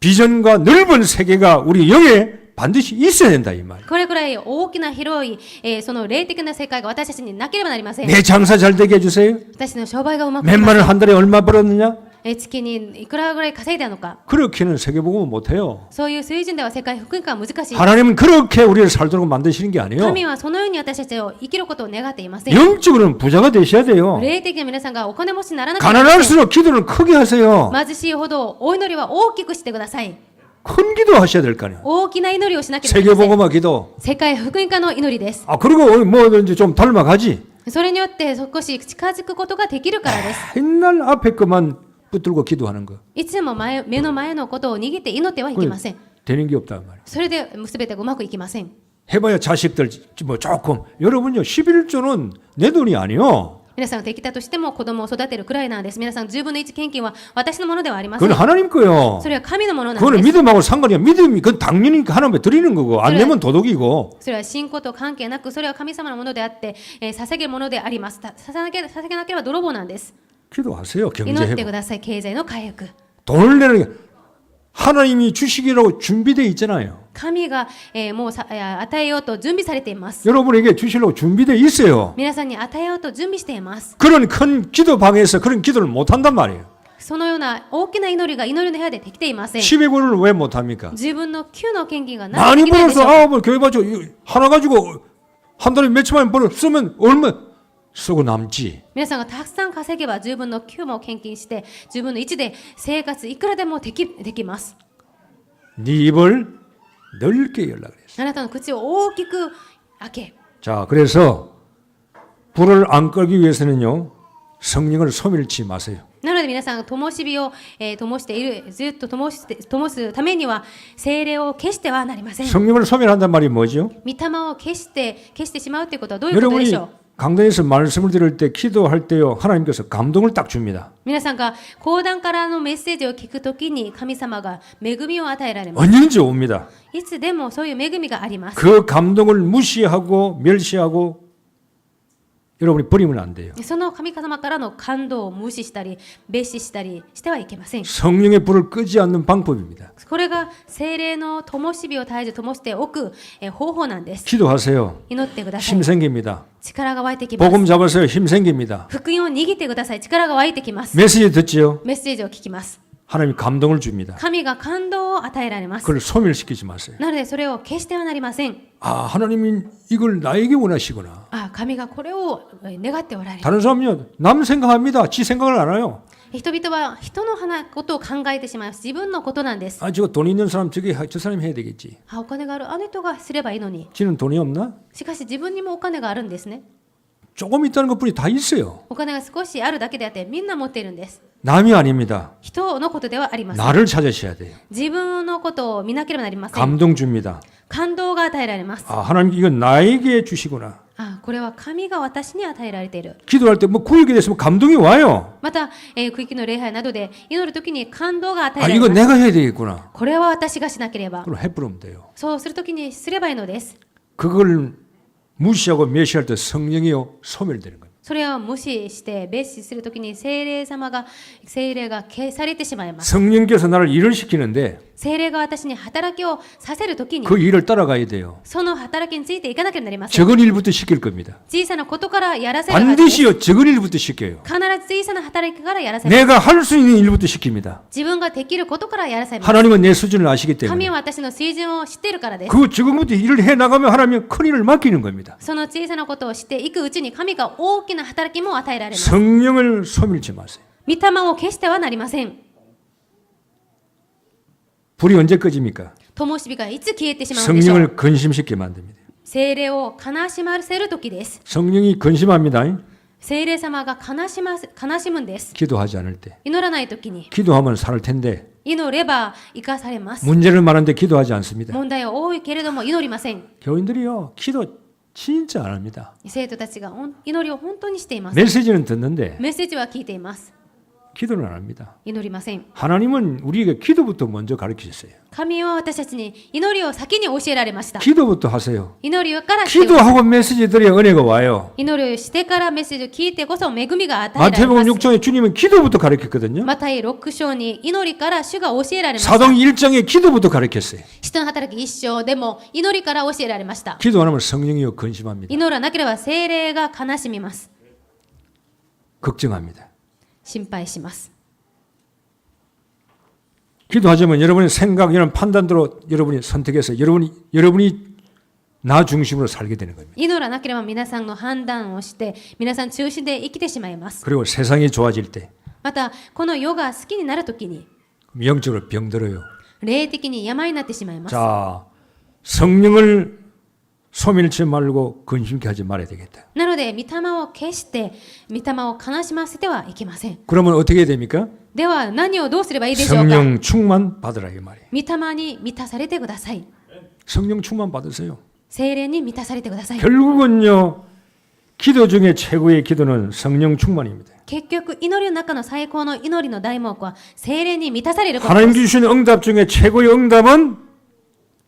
Speaker 1: 비전과 넓은 세계가 우리 영에 반드시 있어야 된다 이 말.
Speaker 2: これくらい大きな広い、その霊的な世界が私たちになければなりません。
Speaker 1: 내 장사 잘 되게 해주세요.
Speaker 2: 私の商売がうまくいきま
Speaker 1: 몇만
Speaker 2: す
Speaker 1: 원 한 달에 얼마 벌었느냐?
Speaker 2: 月にいくらぐらい稼いだのか。
Speaker 1: 그렇게는 세계복음은 못해요.
Speaker 2: そういう水準では世界福音化は難しい。
Speaker 1: 하나님은 그렇게 우리를 살도록 만드시는 게 아니에요.
Speaker 2: 神はそのように私たちを生きることを願っていません。
Speaker 1: 영적으로는 부자가 되셔야 돼요.
Speaker 2: 霊的な皆さんがお金持ちにならなければなりません。
Speaker 1: 가난할수록 기도를 크게 하세요.
Speaker 2: 貧しいほどお祈りは大きくしてください。
Speaker 1: 큰 기도 하셔야 될 거 아니에요.
Speaker 2: 大きな祈りをしなければなりません。
Speaker 1: 세계복음화 기도.
Speaker 2: 世界福音化の祈りです。
Speaker 1: 그리고 뭐든지 좀 닮아가지.
Speaker 2: それによって少し近づくことができるからです。
Speaker 1: 맨날 앞에 것만 붙들고 기도하는 거.
Speaker 2: いつも目の前のことを握って祈ってはいけません。
Speaker 1: 되는 게 없단 말이에요.
Speaker 2: それで全てがうまくいきません。
Speaker 1: 해봐야 자식들 뭐 조금. 여러분요 11조는 내 돈이 아니요.
Speaker 2: 皆さんができたとしても子供を育てるくらいなんです。皆さん10分の1献金は私のものではありません。
Speaker 1: 그건 하나님 거요.
Speaker 2: それは神のものなん
Speaker 1: 그거는
Speaker 2: です。
Speaker 1: 믿음하고 상관이야. 믿음이 그건 당연히 하나님께 드리는 거고 안 내면 도덕이고.
Speaker 2: それは信仰と関係なく、それは神様のものであって、捧げるものであります。捧げなければ泥棒なんです。
Speaker 1: 기도하세요.
Speaker 2: 祈
Speaker 1: 경제
Speaker 2: って
Speaker 1: 회복.
Speaker 2: ください。経済の回復。
Speaker 1: 돈을 내는 게 하나님이 주시기로 준비되어 있잖아요.
Speaker 2: 神が、もう与えようと準備されています。
Speaker 1: 여러분에게 주시려고 준비되어 있어요.
Speaker 2: 皆さんに与えようと準備しています。
Speaker 1: 그런 큰 기도 방에서 그런 기도를 못 한단 말이에요.
Speaker 2: そのような大きな祈りが祈りの部屋でできていません。
Speaker 1: 10의 권을 왜 못 합니까?
Speaker 2: 自分の9の献金が何で
Speaker 1: 많이
Speaker 2: できないでしょ
Speaker 1: 벌어서
Speaker 2: う。
Speaker 1: 뭐 교회 봐줘. 이거 하나 가지고 한 달에 몇천만 원 벌어 쓰면 얼마 쓰고 남지.
Speaker 2: 皆さんがたくさん稼げば10分の9も献金して10分の1で生活いくらでもできます。
Speaker 1: 네 입을 넓게 열라 그랬어요.
Speaker 2: あなたの口を大きく開け。
Speaker 1: 자, 그래서 불을 안 끌기 위해서는요. 성령을 소멸치 마세요.
Speaker 2: なので皆さんが灯火を、灯している、ずっと灯すためには聖霊を消してはなりません。
Speaker 1: 성령을 소멸한단 말이 뭐죠?
Speaker 2: 御霊を消してしまうということはどういうことで
Speaker 1: 여러분이
Speaker 2: しょう。
Speaker 1: 강단에서 말씀을 드릴 때 기도할 때요. 하나님께서 감동을 딱 줍니다.
Speaker 2: 皆さんが講談からのメッセージを聞くときに神様が恵みを与えられます。
Speaker 1: 언제든지 옵니다.
Speaker 2: いつでもそういう恵みがあります。
Speaker 1: 그 감동을 무시하고 멸시하고 여러분이 버리면 안 돼요.
Speaker 2: その神様からの感動を無視したり、蔑視したりしてはいけません。
Speaker 1: 성령의 불을 끄지 않는 방법입니다.
Speaker 2: これが聖霊の灯火を絶えず灯しておく方法なんです。
Speaker 1: 기도하세요.
Speaker 2: 祈ってください
Speaker 1: 힘 。 생깁니다.
Speaker 2: 力が湧いてきます。
Speaker 1: 복음 잡으세요. 힘 생깁니다.
Speaker 2: 福音を握ってください。力が湧いてきます。
Speaker 1: 메시지 듣지요.
Speaker 2: メッセージを聞きます。
Speaker 1: 하나님이 감동을 줍니다.
Speaker 2: 神が感動を与えられます。
Speaker 1: 그걸 소멸시키지 마세요.
Speaker 2: なのでそれを決してはなりません。
Speaker 1: 하나님이 이걸 나에게 원하시구나.
Speaker 2: 神がこれを願っておられる。
Speaker 1: 다른 사람은요. 남 생각합니다. 지 생각을 안 해요.
Speaker 2: 人々は人のことを考えてしまいます。自分のことなんです。
Speaker 1: 아, 저 돈 있는 사람 저 사람이 해야 되겠지.
Speaker 2: お金があるあの人がすればいいのに。
Speaker 1: 지는 돈이 없나?
Speaker 2: しかし自分にもお金があるんですね。
Speaker 1: 조금 있다는 것뿐이 다 있어요.
Speaker 2: お金が少しあるだけであってみんな持っているんです。
Speaker 1: 남이 아닙니다.
Speaker 2: 人のことではありません。
Speaker 1: 나를 찾으셔야 돼요.
Speaker 2: 自分のことを見なければなりません。
Speaker 1: 감동 줍니다.
Speaker 2: 感動が与えられます。
Speaker 1: 아, 하나님 이건 나에게 주시구나.
Speaker 2: これは神が私に与えられている。
Speaker 1: 기도할 때 뭐 구역이 됐으면 감동이 와요.
Speaker 2: また、区域の礼拝などで祈るときに感動が与え
Speaker 1: 아,
Speaker 2: られ
Speaker 1: 이거
Speaker 2: ます。
Speaker 1: 내가 해야 되겠구나.
Speaker 2: これは私がしなければ。
Speaker 1: 그럼 해부르면 돼요.
Speaker 2: そうするときにすればいいのです。
Speaker 1: 그걸 무시하고 멸시할 때 성령이요 소멸되는 거예요.
Speaker 2: それを無視して蔑視するときに聖霊が消されてしまいます。
Speaker 1: 성령께서 나를 일을 시키는데
Speaker 2: 聖霊が私に働きをさせるときに
Speaker 1: 그 일을 따라가야 돼요.
Speaker 2: その働きについていかなければなりません。
Speaker 1: 적은 일부터 시킬 겁니다.
Speaker 2: 小さなことからやらせるはずです。
Speaker 1: 반드시요 적은 일부터 시켜요.
Speaker 2: 必ず小さな働きからやらせます。
Speaker 1: 내가 할 수 있는 일부터 시킵니다.
Speaker 2: 自分ができることからやらせます。
Speaker 1: 하나님은 내 수준을 아시기
Speaker 2: 神
Speaker 1: 때문에
Speaker 2: は私の水準を知っているからです。
Speaker 1: 그 적은부터 일을 해나가면 하나님은 큰 일을 맡기는 겁니다.
Speaker 2: その小さなことをしていくうちに神が大きな働きも与えられます。
Speaker 1: 성령을 소멸치 마세요.
Speaker 2: 御霊を消してはなりません。
Speaker 1: 불이 언제 꺼집니까?
Speaker 2: 灯火がいつ消えてしまうのでしょう。
Speaker 1: 성령을 근심시키게 만듭니다.
Speaker 2: 聖霊を悲しませる時です。
Speaker 1: 성령이 근심합니다.
Speaker 2: 聖霊様が悲しむんです。
Speaker 1: 기도하지 않을 때.
Speaker 2: 祈らない時に
Speaker 1: 기도하면 살 텐데
Speaker 2: 祈れば生かされます。
Speaker 1: 문제를 많은데 기도하지 않습니다.
Speaker 2: 問題は多いけれども祈りません。
Speaker 1: 교인들이요 기도 진짜 안 합니다.
Speaker 2: 生徒たちが祈りを本当にしています。
Speaker 1: 메시지는 듣는데
Speaker 2: メッセージは聞いています。
Speaker 1: 기도는 안 합니다.
Speaker 2: 祈りません。
Speaker 1: 하나님은 우리에게 기도부터 먼저 가르치셨어요.
Speaker 2: 神は私たちに祈りを先に教えられました。
Speaker 1: 기도부터 하세요.
Speaker 2: 祈りからしてください。
Speaker 1: 기도하고 메시지 들어야 은혜가 와요.
Speaker 2: 祈りをしてからメッセージを聞いてこそ恵みが与えられま
Speaker 1: 마태복음
Speaker 2: す。
Speaker 1: 6장에 주님은 기도부터 가르쳤거든요.
Speaker 2: マタイ6章に祈りから主が教えられました。
Speaker 1: 사도행 1장에 기도부터 가르쳤어요.
Speaker 2: 使徒の働き1章でも祈りから教えられました。
Speaker 1: 기도 안 하면 성령이요 근심합니다.
Speaker 2: 祈らなければ聖霊が悲しみます。
Speaker 1: 걱정합니다.
Speaker 2: 心配します。
Speaker 1: 기도하자면 여러분의 생각, 이런 판단대로 여러분이 선택해서 여러분이 나 중심으로 살게 되는 겁니다.
Speaker 2: 祈らなければ皆さんの判断をして皆さん中心で生きてしまいます。
Speaker 1: 그리고 세상이 좋아질 때
Speaker 2: またこの世が好きになるときに
Speaker 1: 영적으로 병들어요.
Speaker 2: 霊的に病になってしまいます。
Speaker 1: 자, 성령을 소멸치 말고 근심케 하지 말아야 되겠다.
Speaker 2: なので御霊を消して御霊を悲しませてはいけません。
Speaker 1: 그러면 어떻게 해야 됩니까?
Speaker 2: では何をどうすればいいでしょうか。
Speaker 1: 성령 충만 받으라 이 말이에요.
Speaker 2: 御霊に満たされてください。
Speaker 1: 성령 충만 받으세요.
Speaker 2: 聖霊に満たされてください。
Speaker 1: 결국은요. 기도 중에 최고의 기도는 성령 충만입니다.
Speaker 2: 結局祈りの中の最高の祈りの題目は聖霊に満たされること
Speaker 1: 하나님
Speaker 2: です。
Speaker 1: 주신 응답 중에 최고의 응답은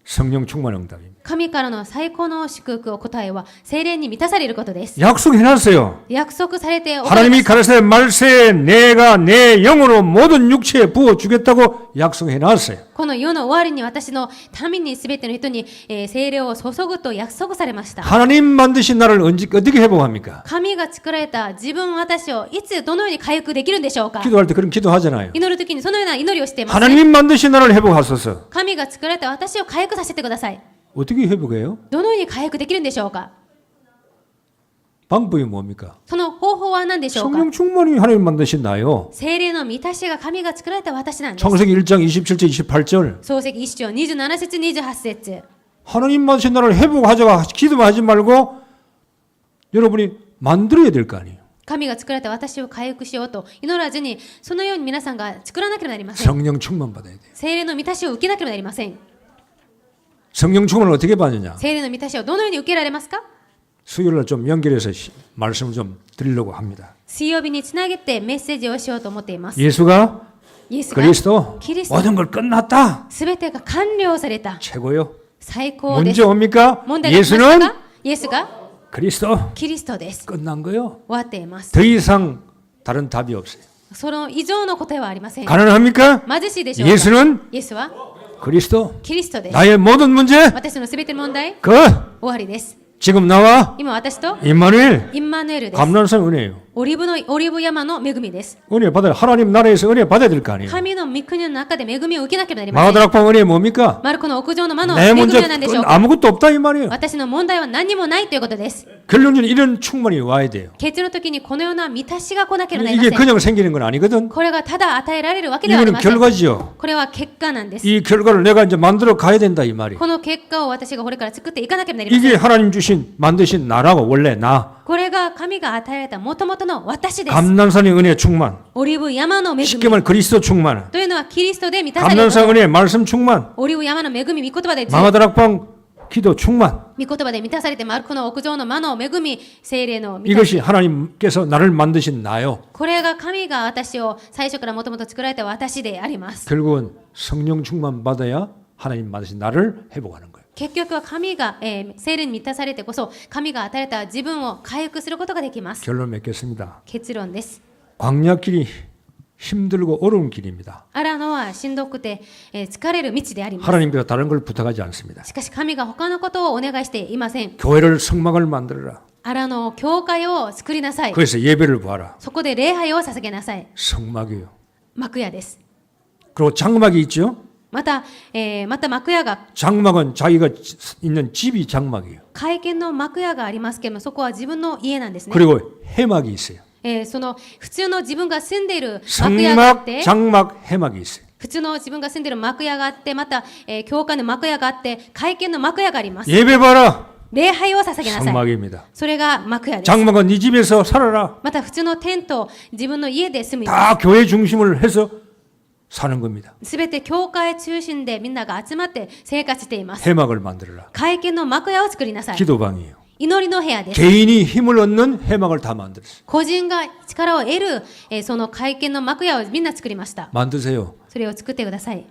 Speaker 1: 성령 충만 응답입니다.
Speaker 2: 神からの最高の祝福を答えは聖霊に満たされることです。
Speaker 1: 약속해놨어요.
Speaker 2: 約束されておられま
Speaker 1: 하나님이
Speaker 2: す。
Speaker 1: 가라사대 말세에 내가 내 영으로 모든 육체에 부어주겠다고 약속해놨어요.
Speaker 2: この世の終わりに私の民に全ての人に、聖霊を注ぐと約束されました。
Speaker 1: 하나님 만드신 나를 어떻게 회복합니까?
Speaker 2: 神が作られた自分私をいつどのように回復できるんでしょうか。
Speaker 1: 기도할 때 그런 기도하잖아요.
Speaker 2: 祈るときにそのような祈りをしていますね。
Speaker 1: 하나님 만드신 나를 회복하소서.
Speaker 2: 神が作られた私を回復させてください。
Speaker 1: 어떻게 회복해요?
Speaker 2: どのように回復できるんでしょうか。
Speaker 1: 방법이 뭡니까?
Speaker 2: その方法は何でしょうか。
Speaker 1: 성령 충만이 하나님 만드신 나요.
Speaker 2: 聖霊の満たしが神が作られた私なんです。
Speaker 1: 창세기 1장 27절 28절.
Speaker 2: 創世記1章27節28節
Speaker 1: 하나님 만드신 나를 회복하자고 기도만 하지 말고 여러분이 만들어야 될 거 아니에요.
Speaker 2: 神が作られた私を回復しようと祈らずにそのように皆さんが作らなければなりません。
Speaker 1: 성령 충만 받아야 돼요.
Speaker 2: 聖霊の満たしを受けなければなりません。
Speaker 1: 성령 충만을 어떻게 받느냐?
Speaker 2: 聖霊の満たしをどのように受けられますか。
Speaker 1: 수요일날 좀 연결해서 말씀을 좀 드리려고 합니다.
Speaker 2: 水曜日につなげてメッセージをしようと思っています。
Speaker 1: 예수가
Speaker 2: イエスが
Speaker 1: 그리스도
Speaker 2: キリスト
Speaker 1: 모든 걸 끝났다.
Speaker 2: すべてが完了された
Speaker 1: 최고요.
Speaker 2: 最高です。
Speaker 1: 문제 뭡니까?
Speaker 2: 問題がありました
Speaker 1: 예수는
Speaker 2: か。イエスが
Speaker 1: 그리스도
Speaker 2: キリストです。
Speaker 1: 끝난 거요.
Speaker 2: 終わっています。
Speaker 1: 더 이상 다른 답이 없어요.
Speaker 2: その以上の答えはありません。
Speaker 1: 가능합니까?
Speaker 2: 貧しいでしょうか。
Speaker 1: 예수는
Speaker 2: イエスは
Speaker 1: 그리스도.
Speaker 2: キリストです。
Speaker 1: 나의 모든 문제
Speaker 2: 私のすべての問題
Speaker 1: 그
Speaker 2: 終わりです。
Speaker 1: 지금 나와
Speaker 2: 今私と
Speaker 1: 임마누엘
Speaker 2: インマヌエルです。
Speaker 1: 감난성 은혜예요.
Speaker 2: オリーブ山の恵みです。
Speaker 1: 은혜 받아야 하나님 나라에서 은혜 받아야 될 거 아니에요.
Speaker 2: 神の御国の中で恵みを受けなければなりません。
Speaker 1: 마가다락방 은혜 뭡니까?
Speaker 2: マルコの屋上の魔の
Speaker 1: 내
Speaker 2: 恵み
Speaker 1: 문제
Speaker 2: は何でしょうか。
Speaker 1: 아무것도 없다 이 말이에요.
Speaker 2: 私の問題は何にもないということです。
Speaker 1: 결론은 이런 충만이 와야 돼요.
Speaker 2: 結の時にこのような満たしが来なければなりま
Speaker 1: 이게
Speaker 2: せん。
Speaker 1: 그냥 생기는 건 아니거든.
Speaker 2: これがただ与えられるわけではあり
Speaker 1: 이거는
Speaker 2: ません。
Speaker 1: 결과지요.
Speaker 2: これは結果なんです。
Speaker 1: 이 결과를 내가 이제 만들어 가야 된다 이 말이에요.
Speaker 2: この結果を私がこれから作っていかなければなりません。
Speaker 1: 이게 하나님 주신 만드신 나라고 원래 나.
Speaker 2: これが神が与えられた元々の私です。
Speaker 1: 감남산의 은혜 충만.
Speaker 2: オリーブ山の恵み
Speaker 1: 쉽게 말해 그리스도 충만.
Speaker 2: というのはキリストで満たされるこ
Speaker 1: 감남산
Speaker 2: と。
Speaker 1: 은혜 말씀 충만.
Speaker 2: オリーブ山の恵み、御言葉で
Speaker 1: 마가다락방 기도 충만.
Speaker 2: 御言葉で満たされて、マルコの屋上の魔の恵み、聖霊の満たし。
Speaker 1: 이것이 하나님께서 나를 만드신 나요.
Speaker 2: これが神が私を最初からもともと作られた私であります。
Speaker 1: 결국은 성령 충만 받아야 하나님 만드신 나를 회복하는 거예요.
Speaker 2: 結局は神が、聖霊に満たされてこそ神が与えた自分を回復することができます。
Speaker 1: 결론 맺겠습니다.
Speaker 2: 結論です。
Speaker 1: 광야길이 힘들고 어려운 길입니다.
Speaker 2: アラノはしんどくて、疲れる道であります。
Speaker 1: 하나님께서 다른 걸 부탁하지 않습니다.
Speaker 2: しかし神が他のことをお願いしていません。
Speaker 1: 교회를 성막을 만들어라.
Speaker 2: アラノ教会を作りなさい。
Speaker 1: 거기서 예배를 구하라.
Speaker 2: そこで礼拝を捧げなさい。
Speaker 1: 성막이요.
Speaker 2: 幕屋です。
Speaker 1: 그리고 장막이 있죠.
Speaker 2: また幕屋が
Speaker 1: 장막은 자기가 있는 집이 장막이에요.
Speaker 2: 会見の幕屋がありますけども、そこは自分の家なんですね。
Speaker 1: 그리고 해막이 있어요.
Speaker 2: その普通の自分が住んでいる幕屋があっ
Speaker 1: 성막,
Speaker 2: て、
Speaker 1: 장막, 해막이 있어요.
Speaker 2: 普通の自分が住んでいる幕屋があって、また、教会の幕屋があって、会見の幕屋があります。
Speaker 1: 예배 봐라.
Speaker 2: 礼拝を捧げなさい。
Speaker 1: 성막입니다.
Speaker 2: それが幕屋です。
Speaker 1: 장막은 네 집에서 살아라.
Speaker 2: また普通のテント、自分の家で住みま
Speaker 1: 다 교회 중심을 해서 사는 겁니다.
Speaker 2: す。すべて教会中心でみんなが集まって生活しています。
Speaker 1: 해막을 만들어라.
Speaker 2: 会見の幕屋を作りなさい。
Speaker 1: 기도방이에요.
Speaker 2: 祈りの部屋です。
Speaker 1: 개인이 힘을 얻는 해막을 다 만들었어요.
Speaker 2: 個人が力を得る、その会見の幕屋をみんな作りました。
Speaker 1: 만드세요.
Speaker 2: それを作ってください。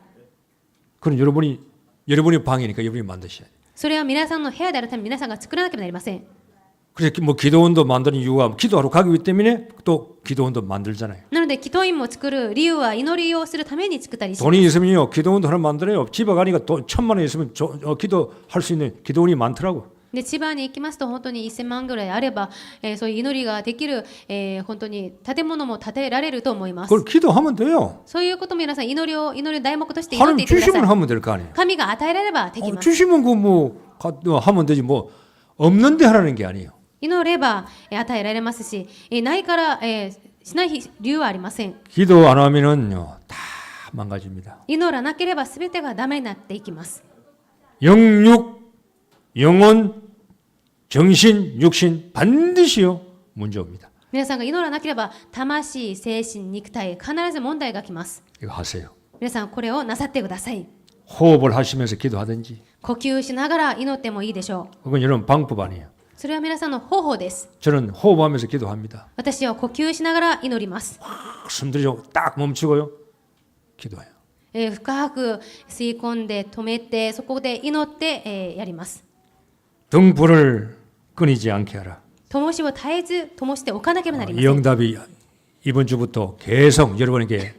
Speaker 1: 그건 여러분의 방이니까 여러분이 만드셔야 돼요.
Speaker 2: それは皆さんの部屋であるために皆さんが作らなければなりません。
Speaker 1: 그래서 뭐 기도원도 만드는 이유가 기도하러 가기 때문에 또 기도원도 만들잖아요.
Speaker 2: なので、祈祷院も作る理由は祈りをするために作ったりします。
Speaker 1: 돈이 있으면요 기도원도 하나 만들어요. 집에 가니까 돈 1,000만 원 있으면 기도할 수 있는 기도원이 많더라고.
Speaker 2: で千葉に行きますと本当に1000万ぐらいあれば、そういう祈りができる、本当に建物も建てられると思います。
Speaker 1: 그걸 기도하면 돼요.
Speaker 2: そういうことも皆さん祈りの題目として祈って
Speaker 1: 하나님
Speaker 2: いってくだ
Speaker 1: 주시면
Speaker 2: さい。
Speaker 1: 하면 될 거 아니에요.
Speaker 2: 神が与えられればできます。
Speaker 1: 주시면 하면 되지 뭐 없는데 하라는 게 아니에요.
Speaker 2: 祈れば与えられますし、ないから、しない理由はありません。
Speaker 1: 기도 안 하면은요 다 망가집니다.
Speaker 2: 祈らなければ全てがダメになっていきます。
Speaker 1: 영육, 영혼, 정신, 육신 반드시요 문제 옵니다.
Speaker 2: 皆さんが祈らなければ魂、精神、肉体必ず問題が来ます。
Speaker 1: 이거 하세요.
Speaker 2: 皆さんこれをなさってください。
Speaker 1: 호흡을 하시면서 기도하든지
Speaker 2: 呼吸しながら祈ってもいいでしょう。
Speaker 1: 그건 여러분 방법 아니에요.
Speaker 2: それは皆さんの方法です。
Speaker 1: 저는 호흡하면서 기도합니다.
Speaker 2: 私は呼吸しながら祈ります。
Speaker 1: 숨들이죠. 딱 멈추고요. 기도해요.
Speaker 2: 深く吸い込んで止めてそこで祈って、やります。
Speaker 1: 등불을 끊이지 않게 하라.
Speaker 2: 灯火を絶えず灯しておかなければなりま
Speaker 1: 이
Speaker 2: せん。
Speaker 1: 응답이 이번 주부터 계속 여러분에게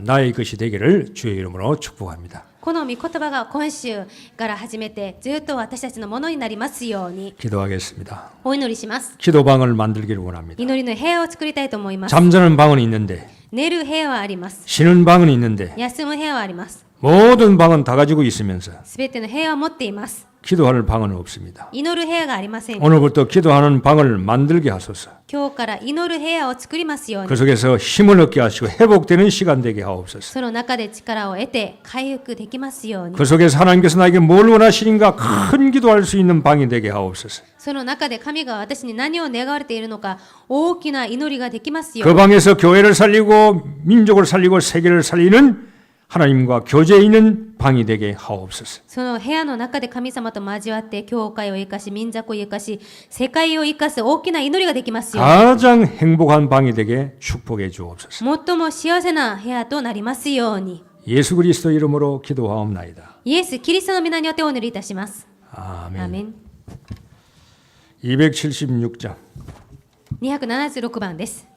Speaker 1: 나의 것이 되기를 주의 이름으로 축복합니다.
Speaker 2: この御言葉が今週から始めてずっと私たちのものになりますように
Speaker 1: 기도하겠습니다.
Speaker 2: お祈りします。
Speaker 1: 기도방을 만들기를 원합니다.
Speaker 2: 祈りの部屋を作りたいと思います。
Speaker 1: 잠자는 방은 있는데
Speaker 2: 寝る部屋はあります。
Speaker 1: 쉬는 방은 있는데
Speaker 2: 休む部屋はあります。
Speaker 1: 모든 방은 다 가지고 있으면서
Speaker 2: すべての部屋を持っています。
Speaker 1: 기도할 방은 없습니다.
Speaker 2: 祈る部屋がありません。
Speaker 1: 오늘부터 기도하는 방을 만들게 하소서.
Speaker 2: 今日から祈る部屋を作りますように
Speaker 1: 그 。 속에서 힘을 얻게 하시고 회복되는 시간 되게 하옵소서.
Speaker 2: その中で力を得て回復できますように。
Speaker 1: 그 속에서 하나님께서 나에게 뭘 원하시는가 큰 기도할 수 있는 방이 되게 하옵소서.
Speaker 2: その中で神が私に何を願われているのか大きな祈りができますよう
Speaker 1: 그
Speaker 2: に。
Speaker 1: 방에서 교회를 살리고 민족을 살리고 세계를 살리는 하나님과 교제에 있는 방이 되게 하옵소서.
Speaker 2: その部屋の中で神様と交わって教会を生かし民族を生かし世界を生かす大きな祈りができますように。
Speaker 1: 가장 행복한 방이 되게 축복해 주옵소서.
Speaker 2: 最も幸せな部屋となりますように。
Speaker 1: 예수 그리스도 이름으로 기도하옵나이다.
Speaker 2: イエス・キリストの皆によってお祈りいたします。
Speaker 1: 아멘.
Speaker 2: アーメン。
Speaker 1: 276장
Speaker 2: 276番です。